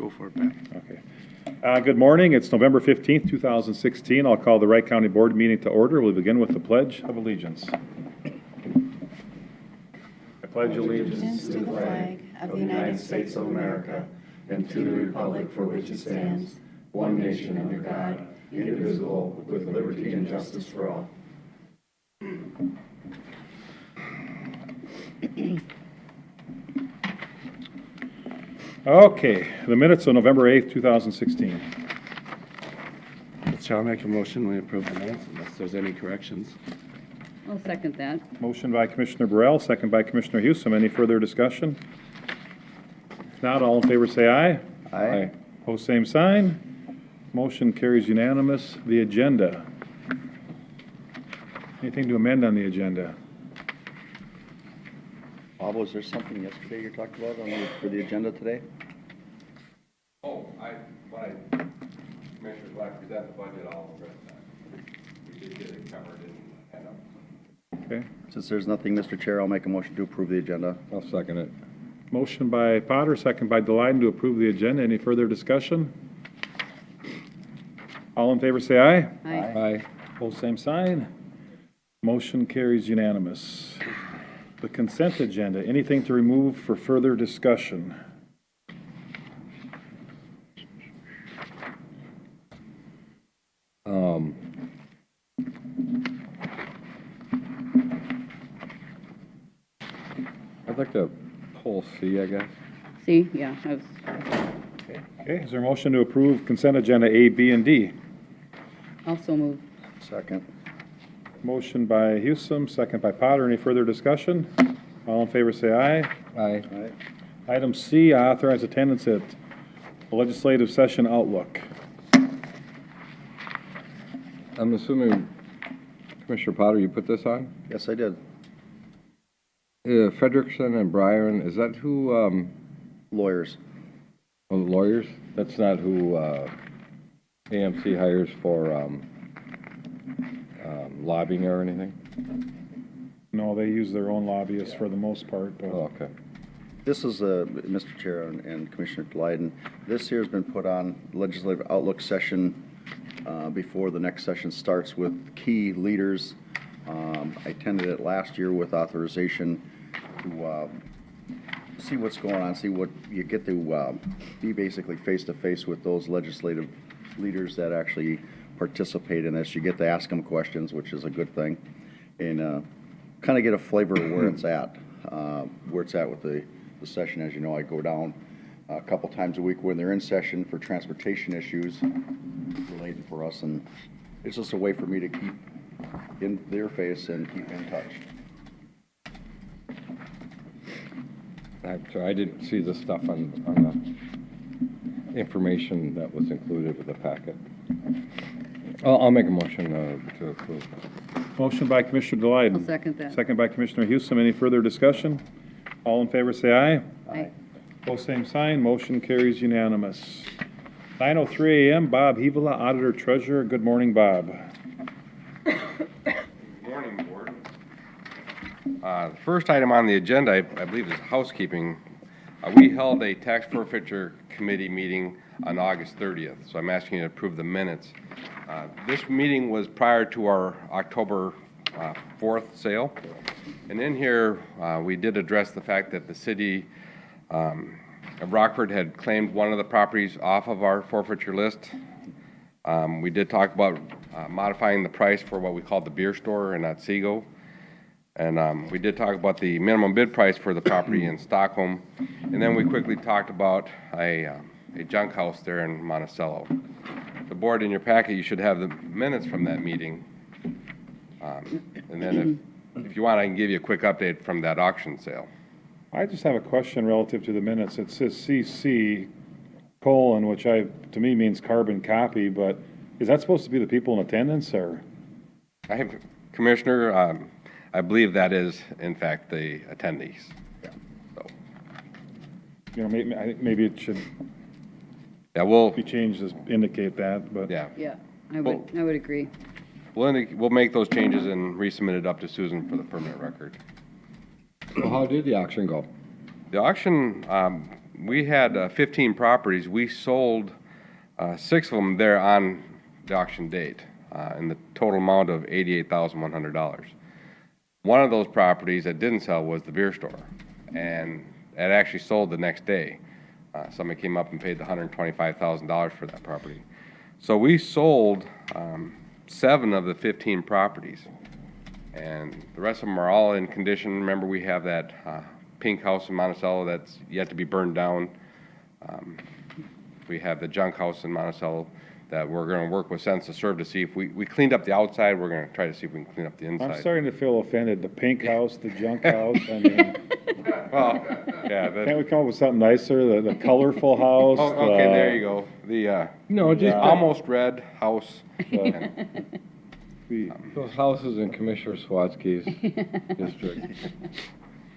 Go for it, Pat. Okay. Good morning. It's November 15th, 2016. I'll call the Wright County Board meeting to order. We'll begin with the Pledge of Allegiance. I pledge allegiance To the flag of the United States of America and to the republic for which it stands, one nation under God, indivisible, with liberty and justice for all. Okay, the minutes of November 8th, 2016. Shall I make a motion we approve the minutes unless there's any corrections? I'll second that. Motion by Commissioner Burrell, second by Commissioner Hewsome. Any further discussion? If not, all in favor say aye. Aye. Opposed, same sign. Motion carries unanimous. The agenda. Anything to amend on the agenda? Bob, was there something yesterday you talked about for the agenda today? Commissioners, when I present the budget, I'll address that. We did get it covered in handout. Okay. Since there's nothing, Mr. Chair, I'll make a motion to approve the agenda. I'll second it. Motion by Potter, second by Delyden to approve the agenda. Any further discussion? All in favor say aye. Aye. Aye. Opposed, same sign. Motion carries unanimous. The consent agenda. Anything to remove for further discussion? I'd like to pull C, I guess. See, yeah, I was, Okay, is there a motion to approve consent agenda A, B, and D? also moved. Second. Motion by Hewsome, second by Potter. Any further discussion? All in favor say aye. Aye. Aye. Item C, authorize attendance at legislative session outlook. I'm assuming, Commissioner Potter, you put this on? Yes, I did. Frederickson and Bryan, is that who, Lawyers. oh, the lawyers? That's not who AMC hires for lobbying or anything? No, they use their own lobbyists for the most part, but Oh, okay. This is, Mr. Chair and Commissioner Delyden, this here has been put on legislative outlook session before the next session starts with key leaders. I attended it last year with authorization to see what's going on, see what you get to be basically face-to-face with those legislative leaders that actually participate in this. You get to ask them questions, which is a good thing, and kind of get a flavor of where it's at with the session. As you know, I go down a couple times a week when they're in session for transportation issues related for us, and it's just a way for me to keep in their face and keep in touch. I'm sorry, I didn't see the stuff on the information that was included with the packet. I'll make a motion to approve. motion by Commissioner Delyden. I'll second that. Second by Commissioner Hewsome. Any further discussion? All in favor say aye. Aye. Both same sign. Motion carries unanimous. 9:03 a.m. Bob Hevola, Auditor Treasurer. Good morning, Bob. Good morning, Board. The first item on the agenda, I believe, is housekeeping. We held a tax forfeiture committee meeting on August 30th, so I'm asking you to approve the minutes. This meeting was prior to our October 4th sale. And in here, we did address the fact that the city of Rockford had claimed one of the properties off of our forfeiture list. We did talk about modifying the price for what we called the beer store in Otsego. And we did talk about the minimum bid price for the property in Stockholm. And then we quickly talked about a junk house there in Monticello. The board, in your packet, you should have the minutes from that meeting. And then if you want, I can give you a quick update from that auction sale. I just have a question relative to the minutes. It says CC colon, which to me means carbon copy, but is that supposed to be the people in attendance or? Commissioner, I believe that is, in fact, the attendees. So, You know, I think maybe it should yeah, we'll, be changed to indicate that, but. yeah. Yeah, I would agree. We'll make those changes and resubmit it up to Susan for the permanent record. So how did the auction go? The auction we had 15 properties. We sold 6 of them there on the auction date, in the total amount of $88,100. One of those properties that didn't sell was the beer store, and it actually sold the next day. Somebody came up and paid the $125,000 for that property. So we sold 7 of the 15 properties, and the rest of them are all in condition. Remember, we have that pink house in Monticello that's yet to be burned down. We have the junk house in Monticello that we're going to work with Sense to Serve to see if we cleaned up the outside. We're going to try to see if we can clean up the inside. I'm starting to feel offended. The pink house, the junk house, I mean, Well, yeah. can't we come up with something nicer? The colorful house? Oh, okay, there you go. The No, just almost red house. those houses in Commissioner Swatsky's district.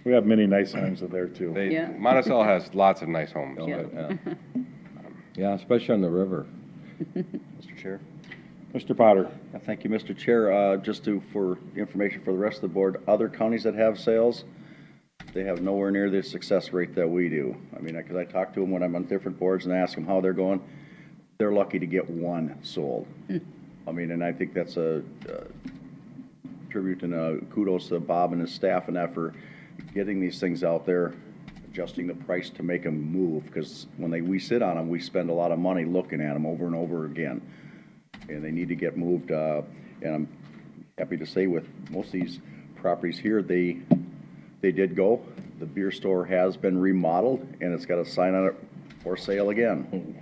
We have many nice homes there too. Yeah. Monticello has lots of nice homes. Yeah. but- Yeah, especially on the river. Mr. Chair. Mr. Potter? Thank you, Mr. Chair. Just for information for the rest of the board, other counties that have sales, they have nowhere near the success rate that we do. I mean, because I talk to them when I'm on different boards and ask them how they're going. They're lucky to get one sold. I mean, and I think that's a tribute and a kudos to Bob and his staff and that for getting these things out there, adjusting the price to make them move. Because when we sit on them, we spend a lot of money looking at them over and over again. And they need to get moved. And I'm happy to say with most of these properties here, they did go. The beer store has been remodeled, and it's got a sign on it for sale again.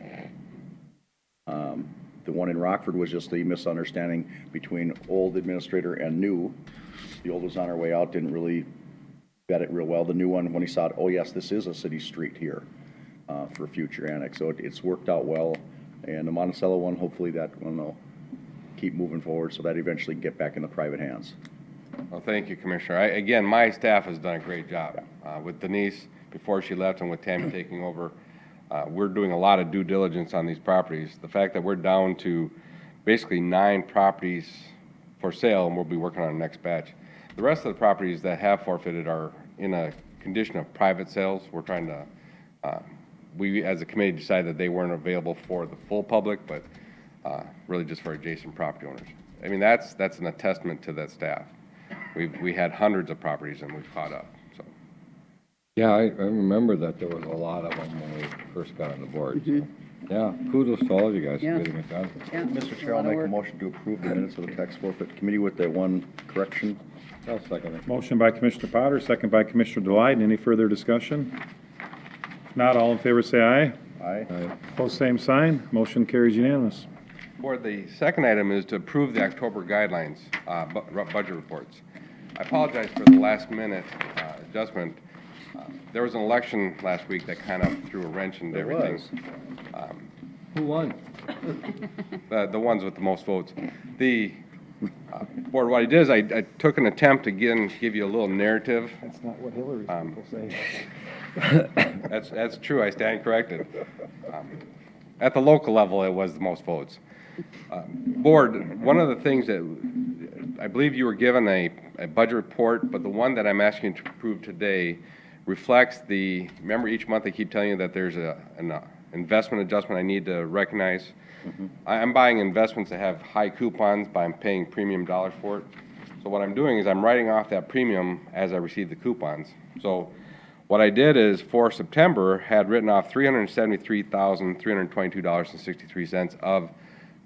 The one in Rockford was just a misunderstanding between old administrator and new. The old was on our way out, didn't really vet it real well. The new one, when he saw it, oh yes, this is a city street here for a future annex. So it's worked out well. And the Monticello one, hopefully that one will keep moving forward so that eventually get back in the private hands. Well, thank you, Commissioner. Again, my staff has done a great job. With Denise, before she left, and with Tammy taking over, we're doing a lot of due diligence on these properties. The fact that we're down to basically 9 properties for sale, and we'll be working on the next batch. The rest of the properties that have forfeited are in a condition of private sales. We're trying to, we as a committee decided that they weren't available for the full public, but really just for adjacent property owners. I mean, that's an testament to that staff. We had hundreds of properties and we've caught up, so. Yeah, I remember that there was a lot of them when we first got on the board. So, yeah, kudos to all of you guys Yeah. for getting it done. Yeah, Mr. Chair, a I'll lot of make a work. motion to approve the minutes of the tax forfeit committee with that one correction. I'll second it. Motion by Commissioner Potter, second by Commissioner Delight. Any further discussion? If not, all in favor say aye. Aye. Opposed, same sign. Motion carries unanimous. Board, the second item is to approve the October guidelines, budget reports. I apologize for the last minute adjustment. There was an election last week that kind of threw a wrench into There everything. was. Who won? The ones with the most votes. The board, what I did is I took an attempt to again give you a little narrative. That's not what Hillary's people say. That's true. I stand corrected. At the local level, it was the most votes. Board, one of the things that I believe you were given a budget report, but the one that I'm asking you to approve today reflects remember each month I keep telling you that there's an investment adjustment I need to recognize. I'm buying investments that have high coupons, but I'm paying premium dollars for it. So what I'm doing is I'm writing off that premium as I receive the coupons. So what I did is for September had written off $373,322.63 of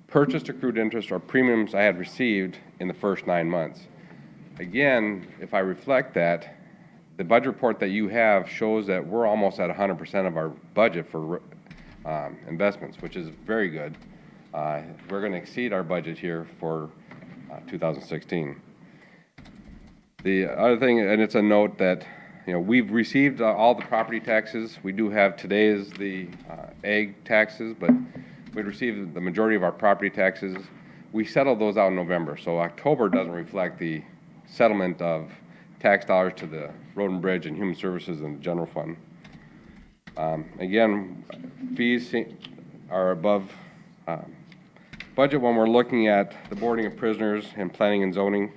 purchased accrued interest or premiums I had received in the first 9 months. Again, if I reflect that, the budget report that you have shows that we're almost at 100% of our budget for investments, which is very good. We're going to exceed our budget here for 2016. The other thing, and it's a note that, you know, we've received all the property taxes. We do have today is the ag taxes, but we'd received the majority of our property taxes. We settled those out in November, so October doesn't reflect the settlement of tax dollars to the road and bridge and human services and the general fund. Again, fees are above budget when we're looking at the boarding of prisoners and planning and zoning.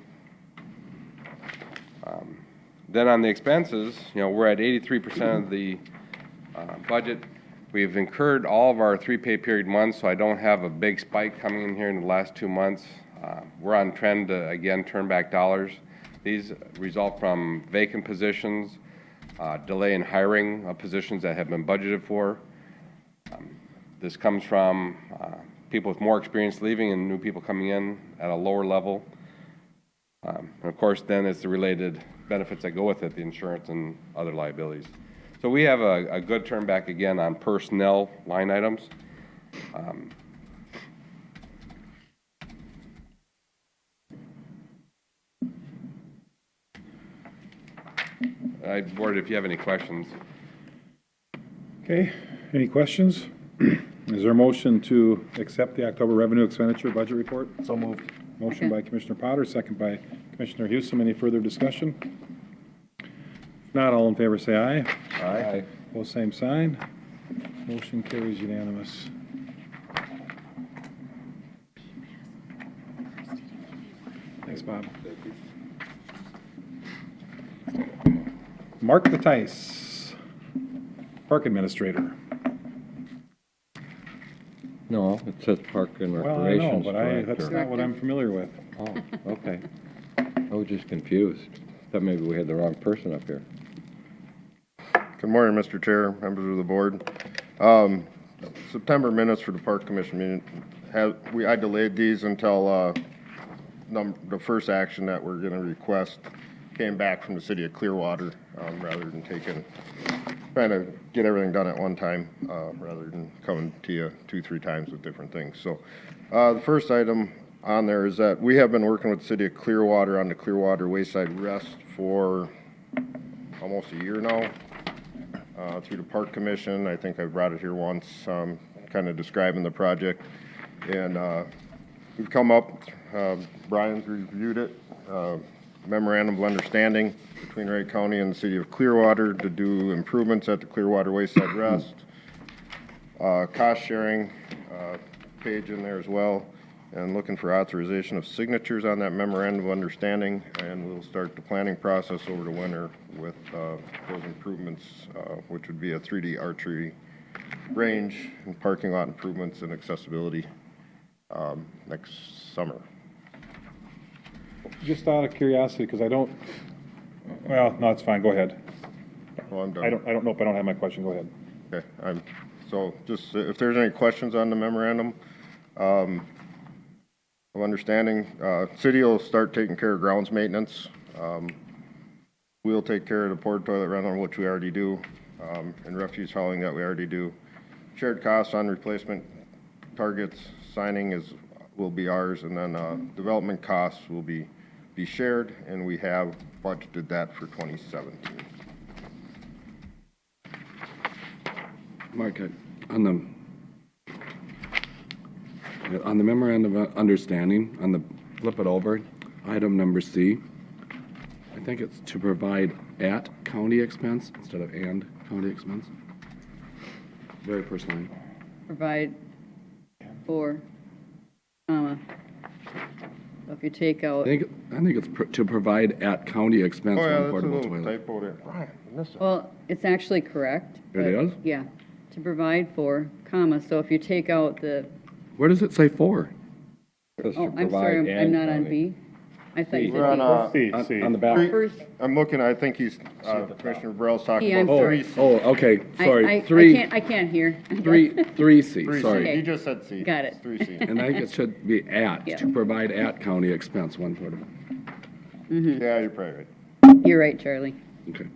Then on the expenses, you know, we're at 83% of the budget. We've incurred all of our 3 pay period months, so I don't have a big spike coming in here in the last 2 months. We're on trend to, again, turn back dollars. These result from vacant positions, delay in hiring of positions that have been budgeted for. This comes from people with more experience leaving and new people coming in at a lower level. And of course, then it's the related benefits that go with it, the insurance and other liabilities. So we have a good turn back again on personnel line items. Board, if you have any questions. Okay, any questions? Is there a motion to accept the October revenue expenditure budget report? So moved. Motion by Commissioner Potter, second by Commissioner Houston. Any further discussion? If not, all in favor say aye. Aye. Pose same sign. Motion carries unanimous. Thanks, Bob. Mark the Tice, Park Administrator. No, it says Park and Well, I know, Recreations but that's Director. not what I'm familiar with. Oh, okay. I was just confused. Thought maybe we had the wrong person up here. Good morning, Mr. Chair, members of the board. September minutes for the Park Commission meeting, I delayed these until the first action that we're going to request came back from the city of Clearwater, rather than trying to get everything done at one time, rather than coming to you 2-3 times with different things. So the first item on there is that we have been working with the city of Clearwater on the Clearwater Wayside Rest for almost a year now. Through the Park Commission. I think I brought it here once, kind of describing the project. And we've come up, Brian's reviewed it, memorandum of understanding between Wright County and the city of Clearwater to do improvements at the Clearwater Wayside Rest. Cost sharing page in there as well. And looking for authorization of signatures on that memorandum of understanding, and we'll start the planning process over the winter with those improvements, which would be a 3D archery range and parking lot improvements and accessibility next summer. Just out of curiosity, because I don't, well, no, it's fine, go ahead. Well, I'm done. I don't know if I don't have my question, go ahead. Okay, so just if there's any questions on the memorandum of understanding, city will start taking care of grounds maintenance. We'll take care of the porta toilet rental, which we already do, and refuse hauling that we already do. Shared costs on replacement targets, signing will be ours, and then development costs will be shared, and we have budgeted that for 2017. Mark, on the memorandum of understanding, flip it over, item number C, I think it's to provide at county expense instead of and county expense. Very first line. Provide for, so if you take out, I think it's to provide at county expense Oh, yeah, one that's a portable little toilet. typo there. Brian, you missed it. well, it's actually correct. It but- is? Yeah, to provide for, comma, so if you take out the, Where does it say for? Says to oh, I'm sorry, provide I'm and not on county. B. I thought you We're on, said C. On the back. B. First, I'm looking, I think Commissioner Burrell's talking Yeah, I'm about sorry. 3C. Oh, okay, I sorry, three, I can't hear. 3C, 3C. sorry. Okay. He just said C. Got it. It's 3C. And I think it should be at, Yeah. to provide at county expense one portable. Yeah, you're probably right. You're right, Charlie. Okay.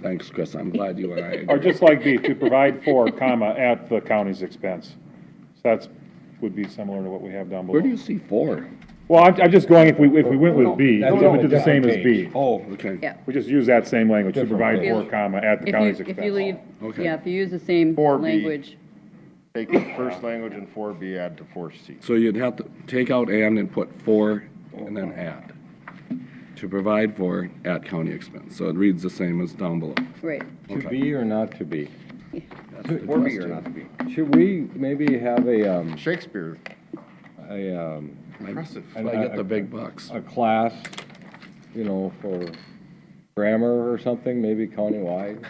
Thanks, Chris, I'm glad you and I Or agree. just like B, to provide for, comma, at the county's expense. So that's, would be similar to what we have down below. Where do you see for? Well, I'm just going, if we went with B, That's if we on a did the same as different B. Oh, okay. Yeah. We just use that same language, to Different provide page. for, comma, at the If county's you, expense. if you leave, Okay. yeah, if you use the same 4B. language, Take the first language in 4B, add to 4C. So you'd have to take out and put for and then add. To provide for at county expense. So it reads the same as down below. right. To Okay. be or not to be? That's the Or be or question. not to be? Should we maybe have Shakespeare, impressive. I get the big bucks. a class, for grammar or something, maybe countywide?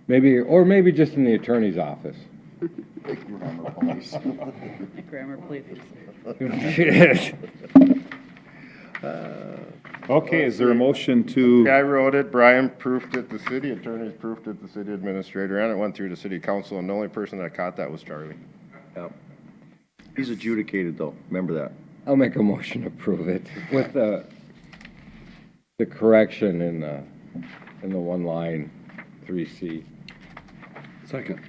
Maybe, or maybe just in the attorney's office. Grammar police. Grammar, please. Okay, is there a motion to, I wrote it, Brian proofed it, the city attorney proofed it, the city administrator, and it went through the city council, and the only person that caught that was Charlie. Yep. He's adjudicated, though. Remember that. I'll make a motion to approve it with the correction in the one line, 3C. Second.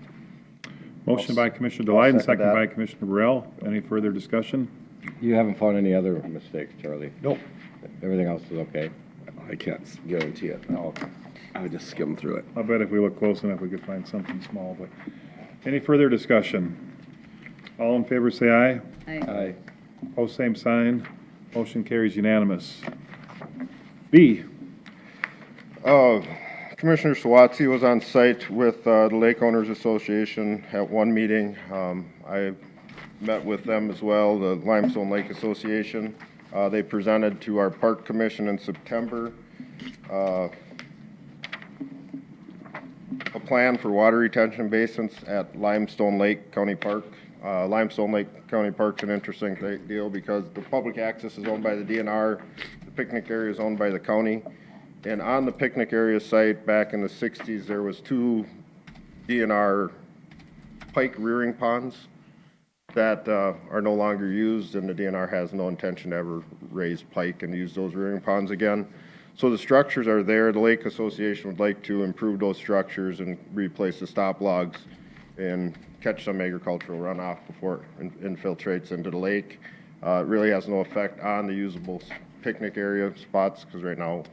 motion by Commissioner Deloiden, second second that. by Commissioner Burrell. Any further discussion? You haven't found any other mistakes, Charlie? Nope. Everything else is okay? I can't guarantee it. Oh, okay. I would just skim through it. I bet if we look close enough, we could find something small, but any further discussion? All in favor, say aye. Aye. Opposed, same sign. Motion carries unanimous. B, Commissioner Swatsy was on site with the Lake Owners Association at one meeting. I met with them as well, the Limestone Lake Association. They presented to our Park Commission in September a plan for water retention basins at Limestone Lake County Park. Limestone Lake County Park's an interesting deal because the public access is owned by the DNR, the picnic area is owned by the county. And on the picnic area site, back in the 60s, there was 2 DNR pike rearing ponds that are no longer used, and the DNR has no intention to ever raise pike and use those rearing ponds again. So the structures are there. The Lake Association would like to improve those structures and replace the stop logs and catch some agricultural runoff before it infiltrates into the lake. It really has no effect on the usable picnic area spots, because right now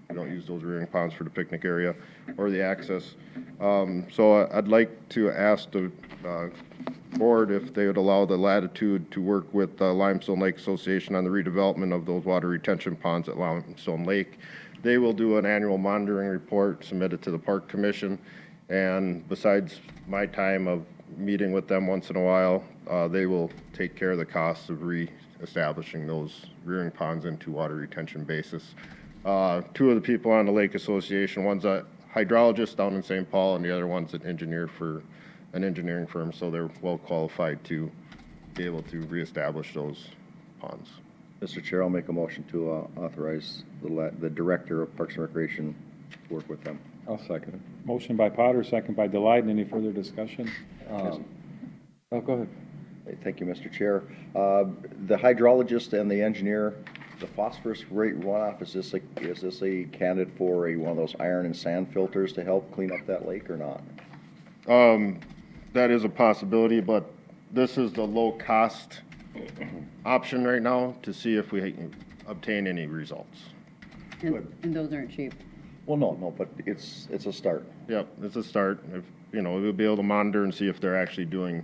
we don't use those rearing ponds for the picnic area or the access. So I'd like to ask the board if they would allow the latitude to work with the Limestone Lake Association on the redevelopment of those water retention ponds at Limestone Lake. They will do an annual monitoring report submitted to the Park Commission, and besides my time of meeting with them once in a while, they will take care of the costs of re-establishing those rearing ponds into water retention bases. 2 of the people on the Lake Association, one's a hydrologist down in St. Paul, and the other one's an engineer for an engineering firm, so they're well qualified to be able to reestablish those ponds. Mr. Chair, I'll make a motion to authorize the Director of Parks and Recreation to work with them. I'll second it. motion by Potter, second by Deloiden. Any further discussion? Oh, go ahead. Hey, thank you, Mr. Chair. The hydrologist and the engineer, the phosphorus rate runoff, is this a candidate for one of those iron and sand filters to help clean up that lake or not? That is a possibility, but this is the low-cost option right now to see if we can obtain any results. And those aren't cheap. Well, no, but it's a start. Yep, it's a start. If, we'll be able to monitor and see if they're actually doing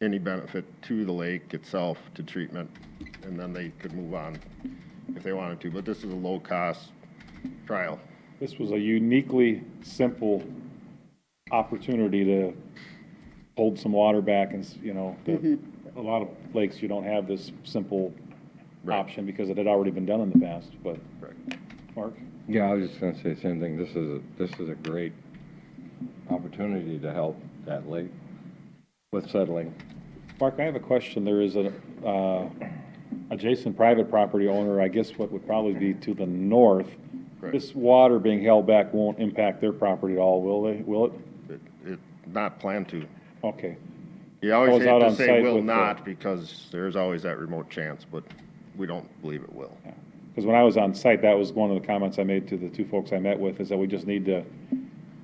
any benefit to the lake itself, to treatment, and then they could move on if they wanted to. But this is a low-cost trial. This was a uniquely simple opportunity to hold some water back, and, a lot of lakes, you don't have this simple Right. option because it had already been done in the past, but, Mark? Yeah, I was just gonna say the same thing. This is a great opportunity to help that lake with settling. Mark, I have a question. There is an adjacent private property owner, I guess what would probably be to the north. Correct. This water being held back won't impact their property at all, will they? Will it? It not planned to. Okay. You I always was hate out to on say site will with the- not, because there's always that remote chance, but we don't believe it will. Because when I was on site, that was one of the comments I made to the 2 folks I met with, is that we just need to,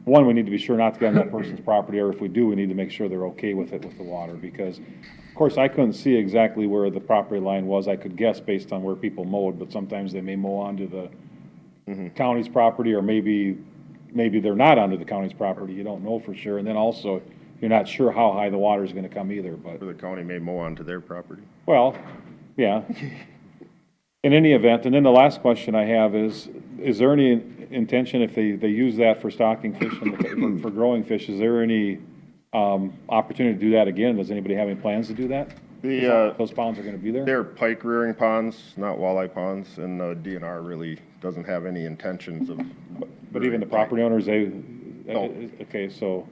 one, we need to be sure not to get on that person's property, or if we do, we need to make sure they're okay with it, with the water, because, of course, I couldn't see exactly where the property line was. I could guess based on where people mowed, but sometimes they may mow onto the county's property, or maybe they're not onto the county's property. You don't know for sure. And then also, you're not sure how high the water is gonna come either, but. Or the county may mow onto their property. Well, yeah. In any event, and then the last question I have is there any intention, if they use that for stocking fish and for growing fish, is there any opportunity to do that again? Does anybody have any plans to do that? Those ponds are gonna be there? They're pike rearing ponds, not walleye ponds, and the DNR really doesn't have any intentions of. But even the property owners, No. Okay, so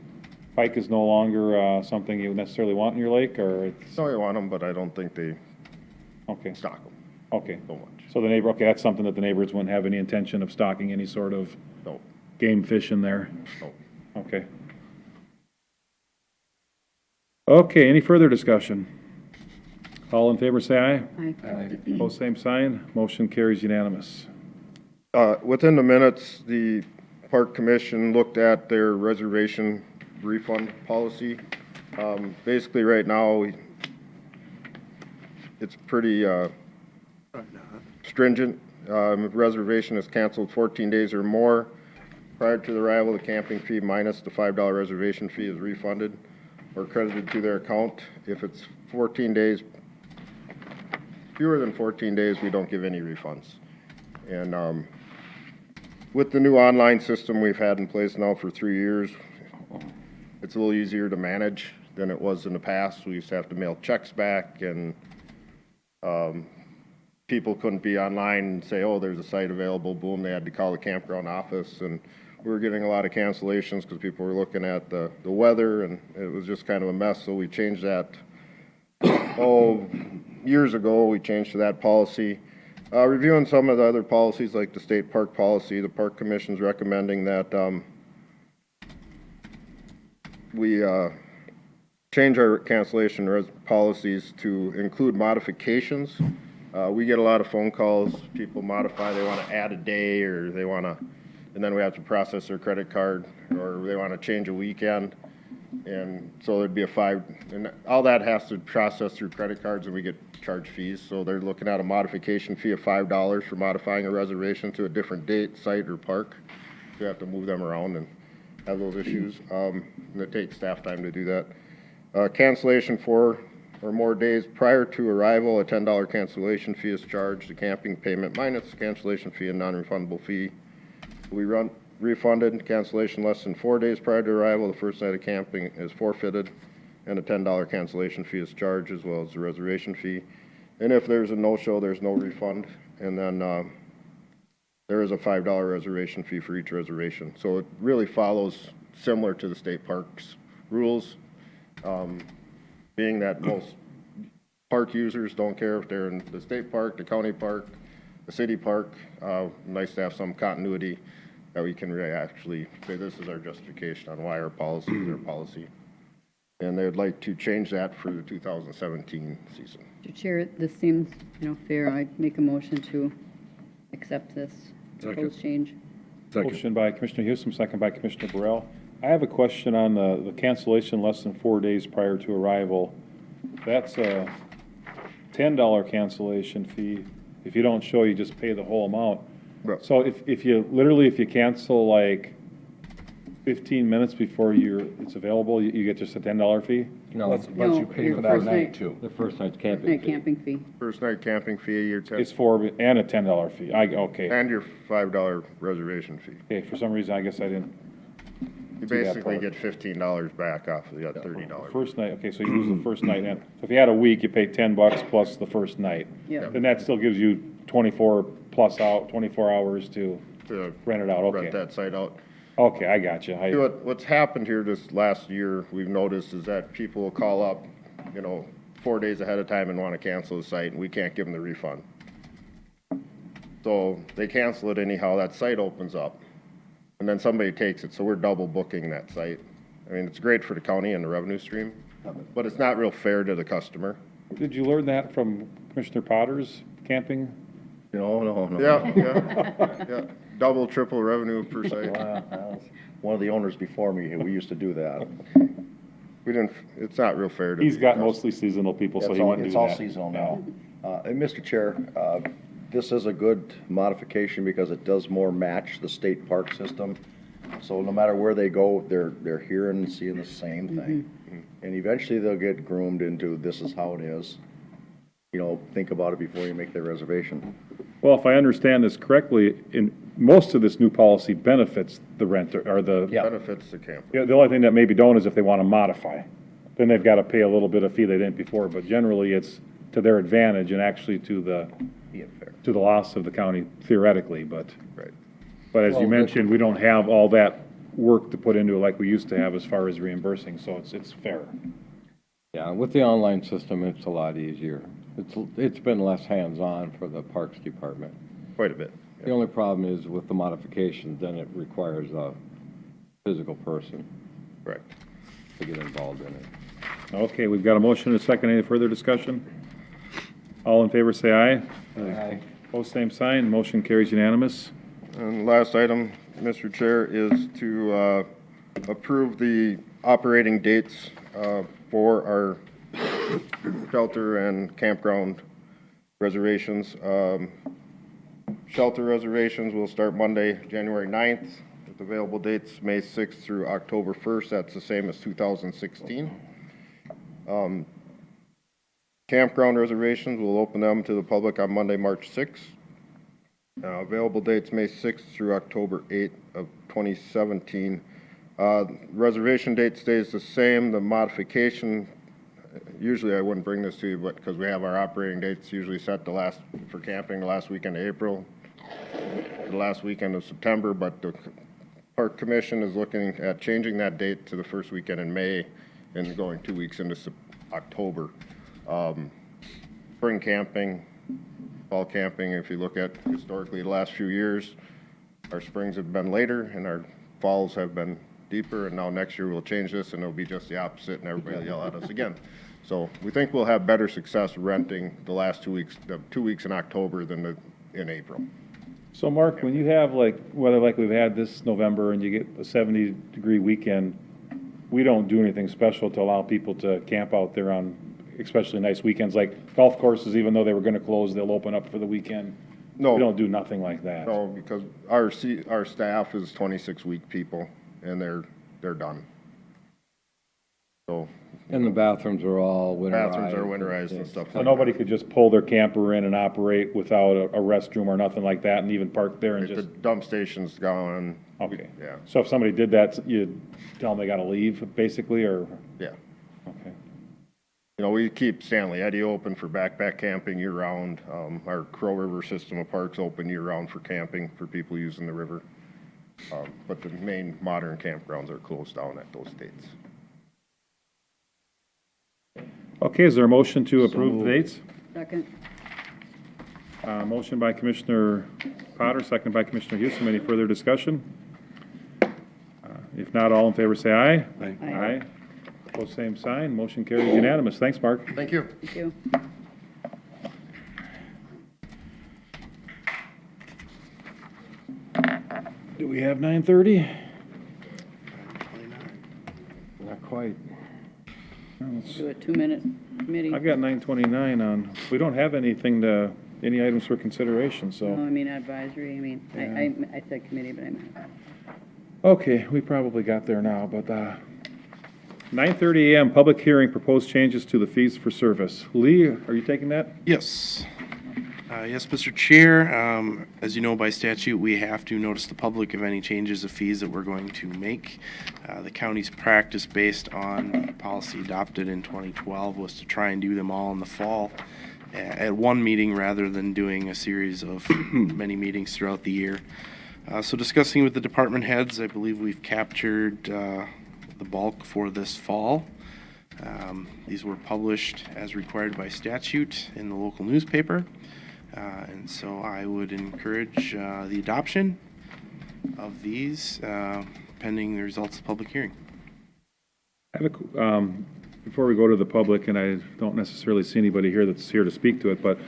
pike is no longer something you necessarily want in your lake, or it's, So I want them, but I don't think they okay, stock them okay. so much. So the neighbor, okay, that's something that the neighbors wouldn't have any intention of stocking any sort of No, game fish in there? no. Okay. Okay, any further discussion? All in favor, say aye. Aye. Opposed, same sign. Motion carries unanimous. Within the minutes, the Park Commission looked at their reservation refund policy. Basically, right now, it's pretty stringent. If reservation is canceled 14 days or more prior to the arrival, the camping fee minus the $5 reservation fee is refunded or credited to their account. If it's 14 days, fewer than 14 days, we don't give any refunds. And with the new online system we've had in place now for 3 years, it's a little easier to manage than it was in the past. We used to have to mail checks back, and people couldn't be online and say, oh, there's a site available, boom, they had to call the campground office, and we were getting a lot of cancellations because people were looking at the weather, and it was just kind of a mess, so we changed that. Years ago, we changed to that policy. Reviewing some of the other policies, like the state park policy, the Park Commission's recommending that we change our cancellation policies to include modifications. We get a lot of phone calls, people modify, they want to add a day, or they want to, and then we have to process their credit card, or they want to change a weekend. And so there'd be and all that has to process through credit cards, and we get charged fees. So they're looking at a modification fee of $5 for modifying a reservation to a different date, site, or park. So you have to move them around and have those issues. And it takes staff time to do that. Cancellation 4 or more days prior to arrival, a $10 cancellation fee is charged. The camping payment minus cancellation fee and non-refundable fee. We refunded. Cancellation less than 4 days prior to arrival, the first night of camping is forfeited, and a $10 cancellation fee is charged, as well as the reservation fee. And if there's a no-show, there's no refund. And then there is a $5 reservation fee for each reservation. So it really follows similar to the state parks rules, being that most park users don't care if they're in the state park, the county park, the city park. Nice to have some continuity that we can really actually say this is our justification on why our policy is our policy. And they'd like to change that for the 2017 season. Mr. Chair, this seems, fair. I'd make a motion to accept this proposed change. Second. Motion by Commissioner Houston, second by Commissioner Burrell. I have a question on the cancellation less than 4 days prior to arrival. That's a $10 cancellation fee. If you don't show, you just pay the whole amount. Right. So if you cancel like 15 minutes before it's available, you get just a $10 fee? No, But you pay your for that first night too. the first night's camping Night fee. camping fee. First night camping fee, your It's and a $10 fee. Okay. and your $5 reservation fee. Okay, for some reason, I guess I didn't. You See that basically part. get $15 back off of the $30. First night, okay, so you lose the first night. And if you had a week, you pay $10 plus the first night. Yeah. Then that still gives you 24 hours to To rent it out, rent okay. that site out. Okay, I got you. See, what's happened here this last year, we've noticed, is that people will call up, 4 days ahead of time and want to cancel the site, and we can't give them the refund. So they cancel it anyhow, that site opens up, and then somebody takes it, so we're double booking that site. I mean, it's great for the county and the revenue stream, but it's not real fair to the customer. Did you learn that from Commissioner Potter's camping? No. Yeah. Double, triple revenue per site. One of the owners before me, we used to do that. It's not real fair to. He's the got customer. mostly seasonal people, so It's he all, wouldn't do it's that. all seasonal now. And Mr. Chair, this is a good modification because it does more match the state park system. So no matter where they go, they're hearing and seeing the same thing. And eventually they'll get groomed into this is how it is. Think about it before you make the reservation. Well, if I understand this correctly, most of this new policy benefits the renter, or the. Benefits the camper. Yeah, the only thing that maybe don't is if they want to modify. Then they've got to pay a little bit of fee they didn't before, but generally it's to their advantage and actually to the loss of the county theoretically, but. Right. But as you mentioned, we don't have all that work to put into it like we used to have as far as reimbursing, so it's fair. Yeah, with the online system, it's a lot easier. It's been less hands-on for the Parks Department. Quite a bit. The only problem is with the modifications, then it requires a physical person Correct. to get involved in it. Okay, we've got a motion and a second. Any further discussion? All in favor, say aye. Aye. Opposed, same sign. Motion carries unanimous. And last item, Mr. Chair, is to approve the operating dates for our shelter and campground reservations. Shelter reservations will start Monday, January 9th, with available dates May 6th through October 1st. That's the same as 2016. Campground reservations, we'll open them to the public on Monday, March 6th. Available dates May 6th through October 8th of 2017. Reservation date stays the same. The modification, usually I wouldn't bring this to you, but because we have our operating dates usually set for camping the last weekend of April, the last weekend of September, but the Park Commission is looking at changing that date to the first weekend in May and going 2 weeks into October. Spring camping, fall camping, if you look at historically the last few years, our springs have been later and our falls have been deeper, and now next year we'll change this and it'll be just the opposite and everybody will yell at us again. So we think we'll have better success renting the last 2 weeks, the 2 weeks in October than in April. So Mark, when you have whether like we've had this November and you get a 70-degree weekend, we don't do anything special to allow people to camp out there on especially nice weekends, like golf courses, even though they were gonna close, they'll open up for the weekend. No. We don't do nothing like that. No, because our staff is 26-week people and they're done. So And the bathrooms are all winterized. bathrooms are winterized and stuff So like nobody that. could just pull their camper in and operate without a restroom or nothing like that and even park there and The just, dump station's gone. okay. Yeah, So if somebody did that, you tell them they gotta leave, basically, or, yeah. okay. You know, we keep Stanley Eddy open for backpack camping year-round. Our Crow River system of parks open year-round for camping for people using the river. But the main modern campgrounds are closed down at those dates. Okay, is there a motion to approve the dates? Second. Motion by Commissioner Potter, second by Commissioner Houston. Any further discussion? If not, all in favor say aye. Aye. Aye. Opposed, same sign. Motion carries unanimous. Thanks, Mark. Thank you. Thank you. Do we have 9:30? Not quite. Do a 2-minute committee. I've got 9:29 on. We don't have anything any items for consideration, No, so. I mean advisory, I mean, I said committee, but I meant. Okay, we probably got there now, but, 9:30 a.m., public hearing, proposed changes to the fees for service. Lee, are you taking that? Yes. Yes, Mr. Chair, as you know by statute, we have to notice the public of any changes of fees that we're going to make. The county's practice based on policy adopted in 2012 was to try and do them all in the fall at one meeting rather than doing a series of many meetings throughout the year. So discussing with the department heads, I believe we've captured the bulk for this fall. These were published as required by statute in the local newspaper. And so I would encourage the adoption of these pending the results of the public hearing. I have before we go to the public, and I don't necessarily see anybody here that's here to speak to it, but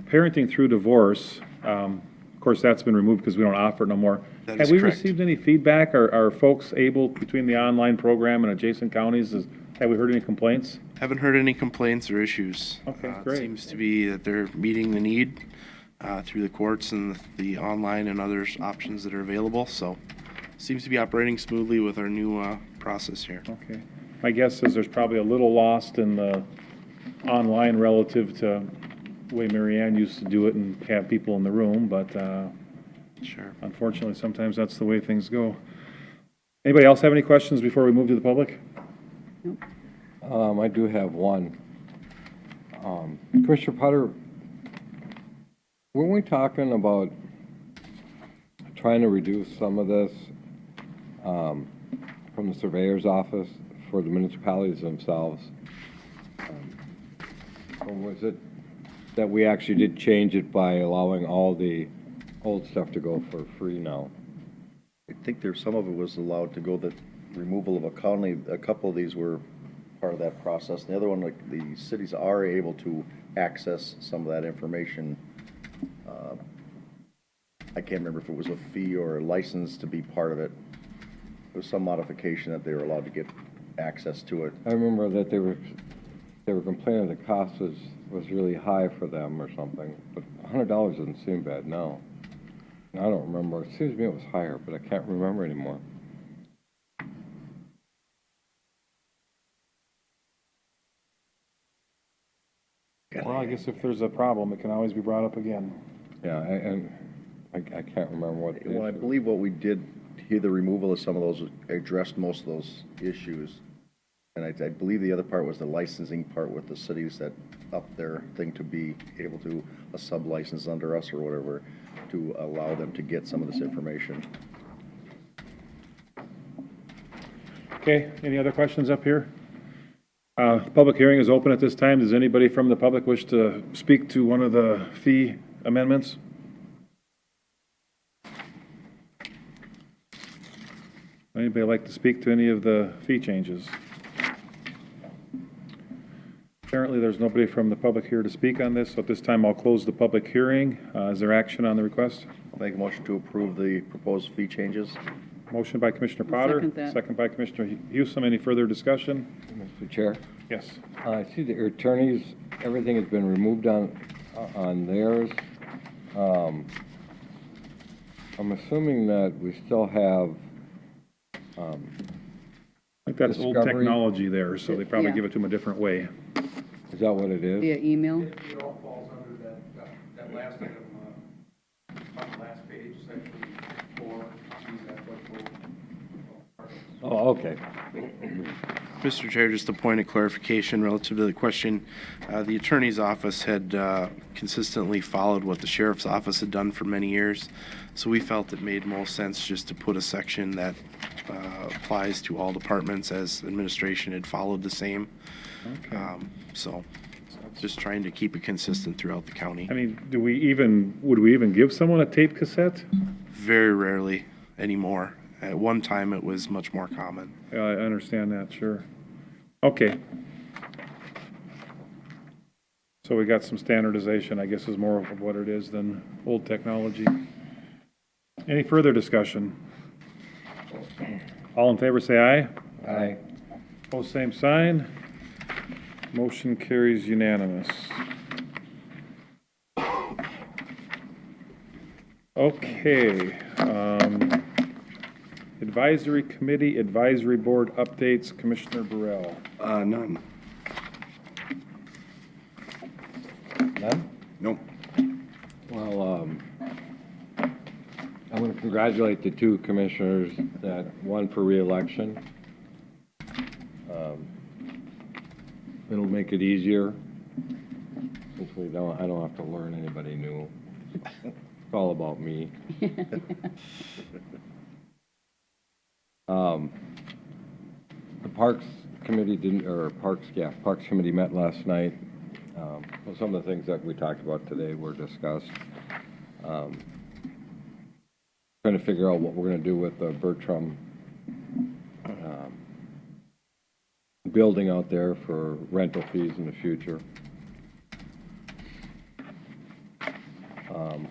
parenting through divorce, of course, that's been removed because we don't offer it no more. That Have is we correct. received any feedback? Are folks able, between the online program and adjacent counties, have we heard any complaints? Haven't heard any complaints or issues. Okay, great. It seems to be that they're meeting the need through the courts and the online and other options that are available. So seems to be operating smoothly with our new process here. Okay. My guess is there's probably a little lost in the online relative to the way Mary Ann used to do it and have people in the room, but Sure. unfortunately, sometimes that's the way things go. Anybody else have any questions before we move to the public? I do have one. Commissioner Potter, weren't we talking about trying to reduce some of this from the surveyor's office for the municipalities themselves. Or was it that we actually did change it by allowing all the old stuff to go for free now? I think there's, some of it was allowed to go, the removal of a colony, a couple of these were part of that process. The other one, like, the cities are able to access some of that information. I can't remember if it was a fee or a license to be part of it. There was some modification that they were allowed to get access to it. I remember that they were complaining the cost was really high for them or something, but $100 doesn't seem bad now. I don't remember. It seems to me it was higher, but I can't remember anymore. Well, I guess if there's a problem, it can always be brought up again. Yeah, I can't remember what. the Well, I issue- believe what we did here, the removal of some of those addressed most of those issues. And I believe the other part was the licensing part with the cities that up their thing to be able to, a sub-license under us or whatever, to allow them to get some of this information. Okay, any other questions up here? Public hearing is open at this time. Does anybody from the public wish to speak to one of the fee amendments? Anybody like to speak to any of the fee changes? Apparently, there's nobody from the public here to speak on this, so at this time, I'll close the public hearing. Is there action on the request? I'll make a motion to approve the proposed fee changes. Motion by Commissioner Potter. second that. Second by Commissioner Hewsome. Any further discussion? Mr. Chair, Yes. I see the attorneys, everything has been removed on theirs. I'm assuming that we still have, I think that's old Discovery. technology there, so they probably Yeah. give it to them a different way. is that what it is? Via email? It all falls under that last item, on the last page, section 4, these applicable parts. Oh, okay. Mr. Chair, just a point of clarification relative to the question. The attorney's office had consistently followed what the sheriff's office had done for many years, so we felt it made most sense just to put a section that applies to all departments, as administration had followed the same. So just trying to keep it consistent throughout the county. I mean, would we even give someone a tape cassette? Very rarely anymore. At one time, it was much more common. Yeah, I understand that, sure. Okay. So we got some standardization, I guess, is more of what it is than old technology. Any further discussion? All in favor, say aye. Aye. Opposed, same sign. Motion carries unanimous. Okay, Advisory Committee, Advisory Board updates, Commissioner Burrell. None. None? Nope. Well, I want to congratulate the two commissioners that won for reelection. It'll make it easier, since I don't have to learn anybody new. It's all about me. The Parks Committee Parks Committee met last night. Well, some of the things that we talked about today were discussed. Trying to figure out what we're gonna do with the Bertram building out there for rental fees in the future.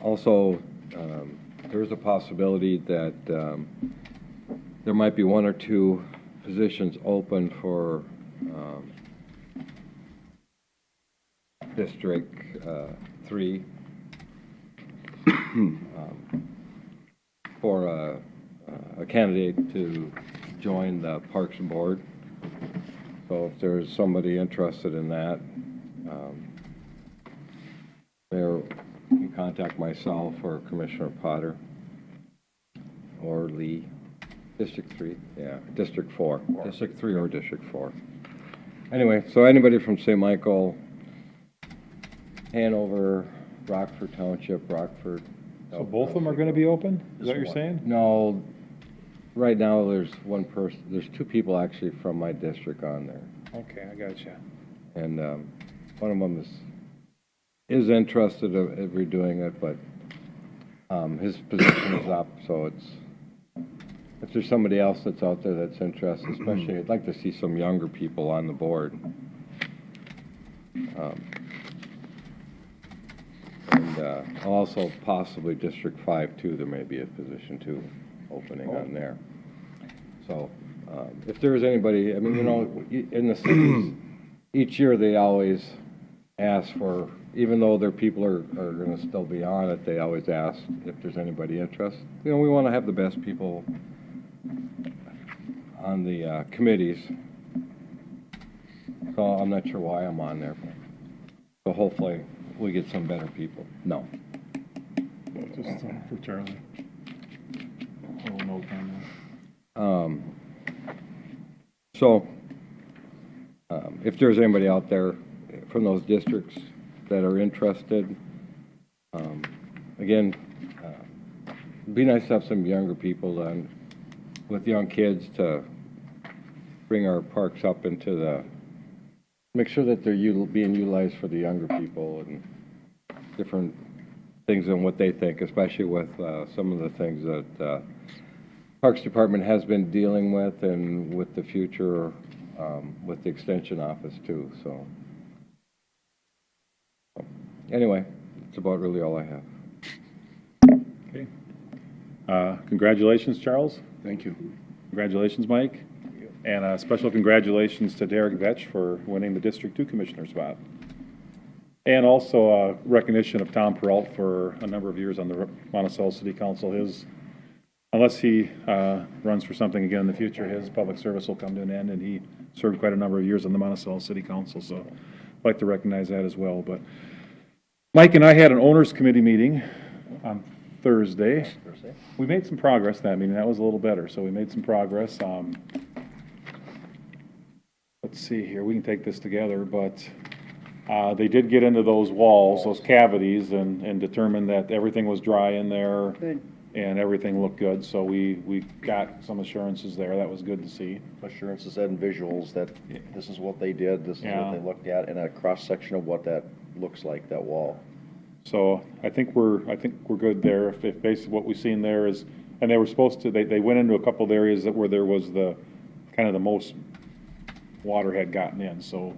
Also, there's a possibility that there might be one or two positions open for District 3 for a candidate to join the Parks Board. So if there's somebody interested in that, you can contact myself or Commissioner Potter or Lee. District 3, yeah, District 4. District 3 or District 4. Anyway, so anybody from St. Michael, Hanover, Rockford Township, Rockford. So both of them are gonna be open? Is that what you're saying? No, right now, there's one person, there's two people actually from my district on there. Okay, I got you. And one of them is interested in redoing it, but his position is up, so if there's somebody else that's out there that's interested, especially, I'd like to see some younger people on the board. And also possibly District 5 too, there may be a position too opening on there. So if there's anybody, I mean, you know, in the cities, each year they always ask for, even though their people are gonna still be on it, they always ask if there's anybody interested. You know, we wanna have the best people on the committees. So I'm not sure why I'm on there. So hopefully we get some better people. No. Just for Charlie. Oh, no comment. So, if there's anybody out there from those districts that are interested, again, it'd be nice to have some younger people with young kids to bring our parks up into make sure that they're being utilized for the younger people and different things and what they think, especially with some of the things that Parks Department has been dealing with and with the future with the Extension Office too, so. Anyway, that's about really all I have. Okay. Congratulations, Charles. Thank you. Congratulations, Mike. And a special congratulations to Derek Vetch for winning the District 2 Commissioner spot. And also a recognition of Tom Peralt for a number of years on the Monticello City Council. Unless he runs for something again in the future, his public service will come to an end, and he served quite a number of years on the Monticello City Council, so I'd like to recognize that as well. But Mike and I had an owners committee meeting on Thursday. We made some progress that meeting. That was a little better, so we made some progress. Let's see here, we can take this together, but they did get into those walls, those cavities, and determined that everything was dry in there. Good. And everything looked good, so we got some assurances there. That was good to see. Assurances and visuals that this is what they did, this is what they looked at, and a cross-section of what that looks like, that wall. So I think we're good there. If basically what we've seen there is, and they were supposed to, they went into a couple of areas where there was the most water had gotten in. So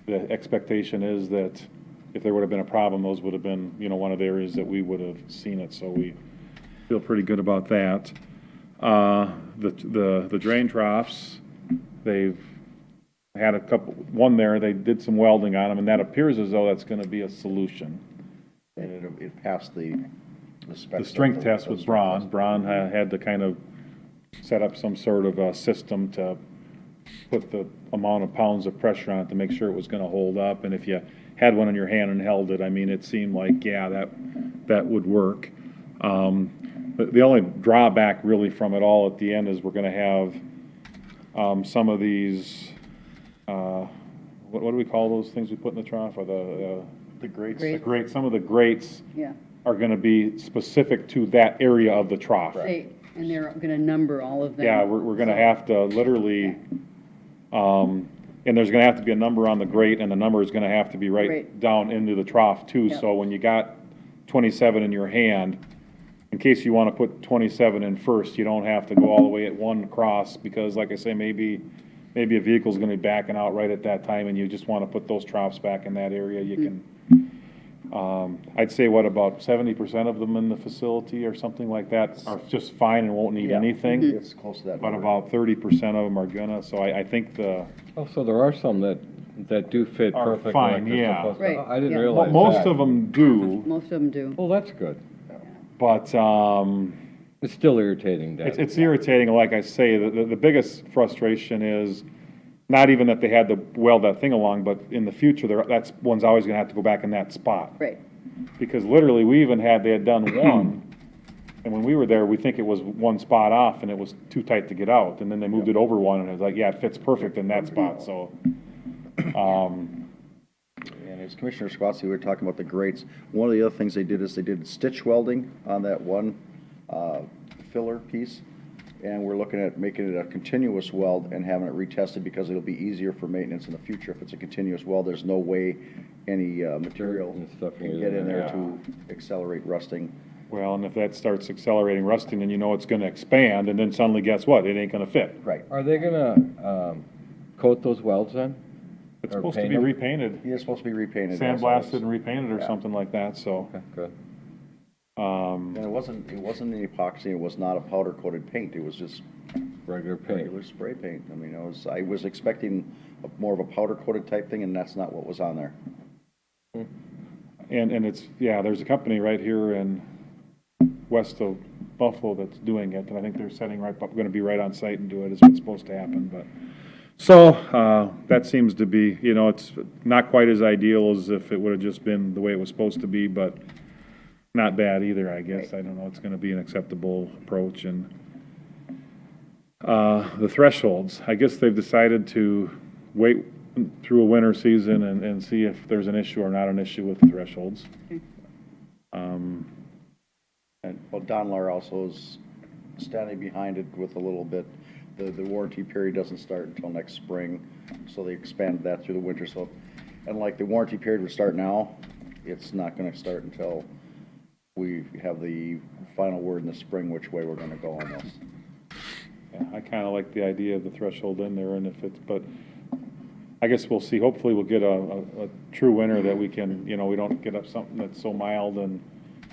the expectation is that if there would have been a problem, those would have been, one of the areas that we would have seen it. So we feel pretty good about that. The drain troughs, they've had one there, they did some welding on them, and that appears as though that's gonna be a solution. And it passed the specs. The strength test with Braun. Braun had to kind of set up some sort of a system to put the amount of pounds of pressure on it to make sure it was gonna hold up, and if you had one in your hand and held it, I mean, it seemed like, yeah, that would work. But the only drawback really from it all at the end is we're gonna have some of these, what do we call those things we put in the trough, or The grates. Grate. the grates, some of the grates Yeah. are gonna be specific to that area of the trough. And they're gonna number all of them. Yeah, we're gonna have to literally, and there's gonna have to be a number on the grate, and the number is gonna have to be right Right. down into the trough too. Yep. So when you got 27 in your hand, in case you wanna put 27 in first, you don't have to go all the way at one cross, because like I say, maybe a vehicle's gonna be backing out right at that time, and you just wanna put those troughs back in that area, you can, I'd say about 70% of them in the facility or something like that are just fine and won't need Yeah. anything. It's close to that. But number. about 30% of them are gonna, so I think Oh, so there are some that do fit Are perfectly. fine, like they're yeah. supposed to. Right, I didn't yeah. realize that. most of them do, Most of them do. Well, that's good. but, It's still irritating, Dad. it's irritating, like I say, the biggest frustration is not even that they had to weld that thing along, but in the future, that's one's always gonna have to go back in that spot. Right. Because literally, they had done one, and when we were there, we think it was one spot off, and it was too tight to get out, and then they moved it over one, and it was like, yeah, it fits perfect in that spot, so. And as Commissioner Squatzy, we were talking about the grates. One of the other things they did is they did stitch welding on that one filler piece. And we're looking at making it a continuous well and having it retested because it'll be easier for maintenance in the future. If it's a continuous well, there's no way any material And stuff can can get get in in there there. to accelerate rusting. Well, and if that starts accelerating rusting, then you know it's gonna expand, and then suddenly, guess what? It ain't gonna fit. Right. Are they gonna coat those welds then? It's Or supposed to paint be them? repainted, It's supposed to be repainted. sandblasted and repainted or Yeah. something like that, so. Okay, good. And it wasn't an epoxy, it was not a powder coated paint, it was just Regular paint. regular spray paint. I mean, I was expecting more of a powder coated type thing, and that's not what was on there. And it's, yeah, there's a company right here in west of Buffalo that's doing it, and I think they're setting right, gonna be right on site and do it, is what's supposed to happen, but. So, that seems to be, you know, it's not quite as ideal as if it would've just been the way it was supposed to be, but not bad either, I guess. I don't know, it's gonna be an acceptable approach, and, the thresholds, I guess they've decided to wait through a winter season and see if there's an issue or not an issue with the thresholds. And, well, Donlar also is standing behind it with a little bit. The warranty period doesn't start until next spring, so they expanded that through the winter, so, and like the warranty period would start now, it's not gonna start until we have the final word in the spring which way we're gonna go on this. Yeah, I kinda like the idea of the threshold in there, and if it's, but I guess we'll see. Hopefully we'll get a true winter that we can, you know, we don't get up something that's so mild and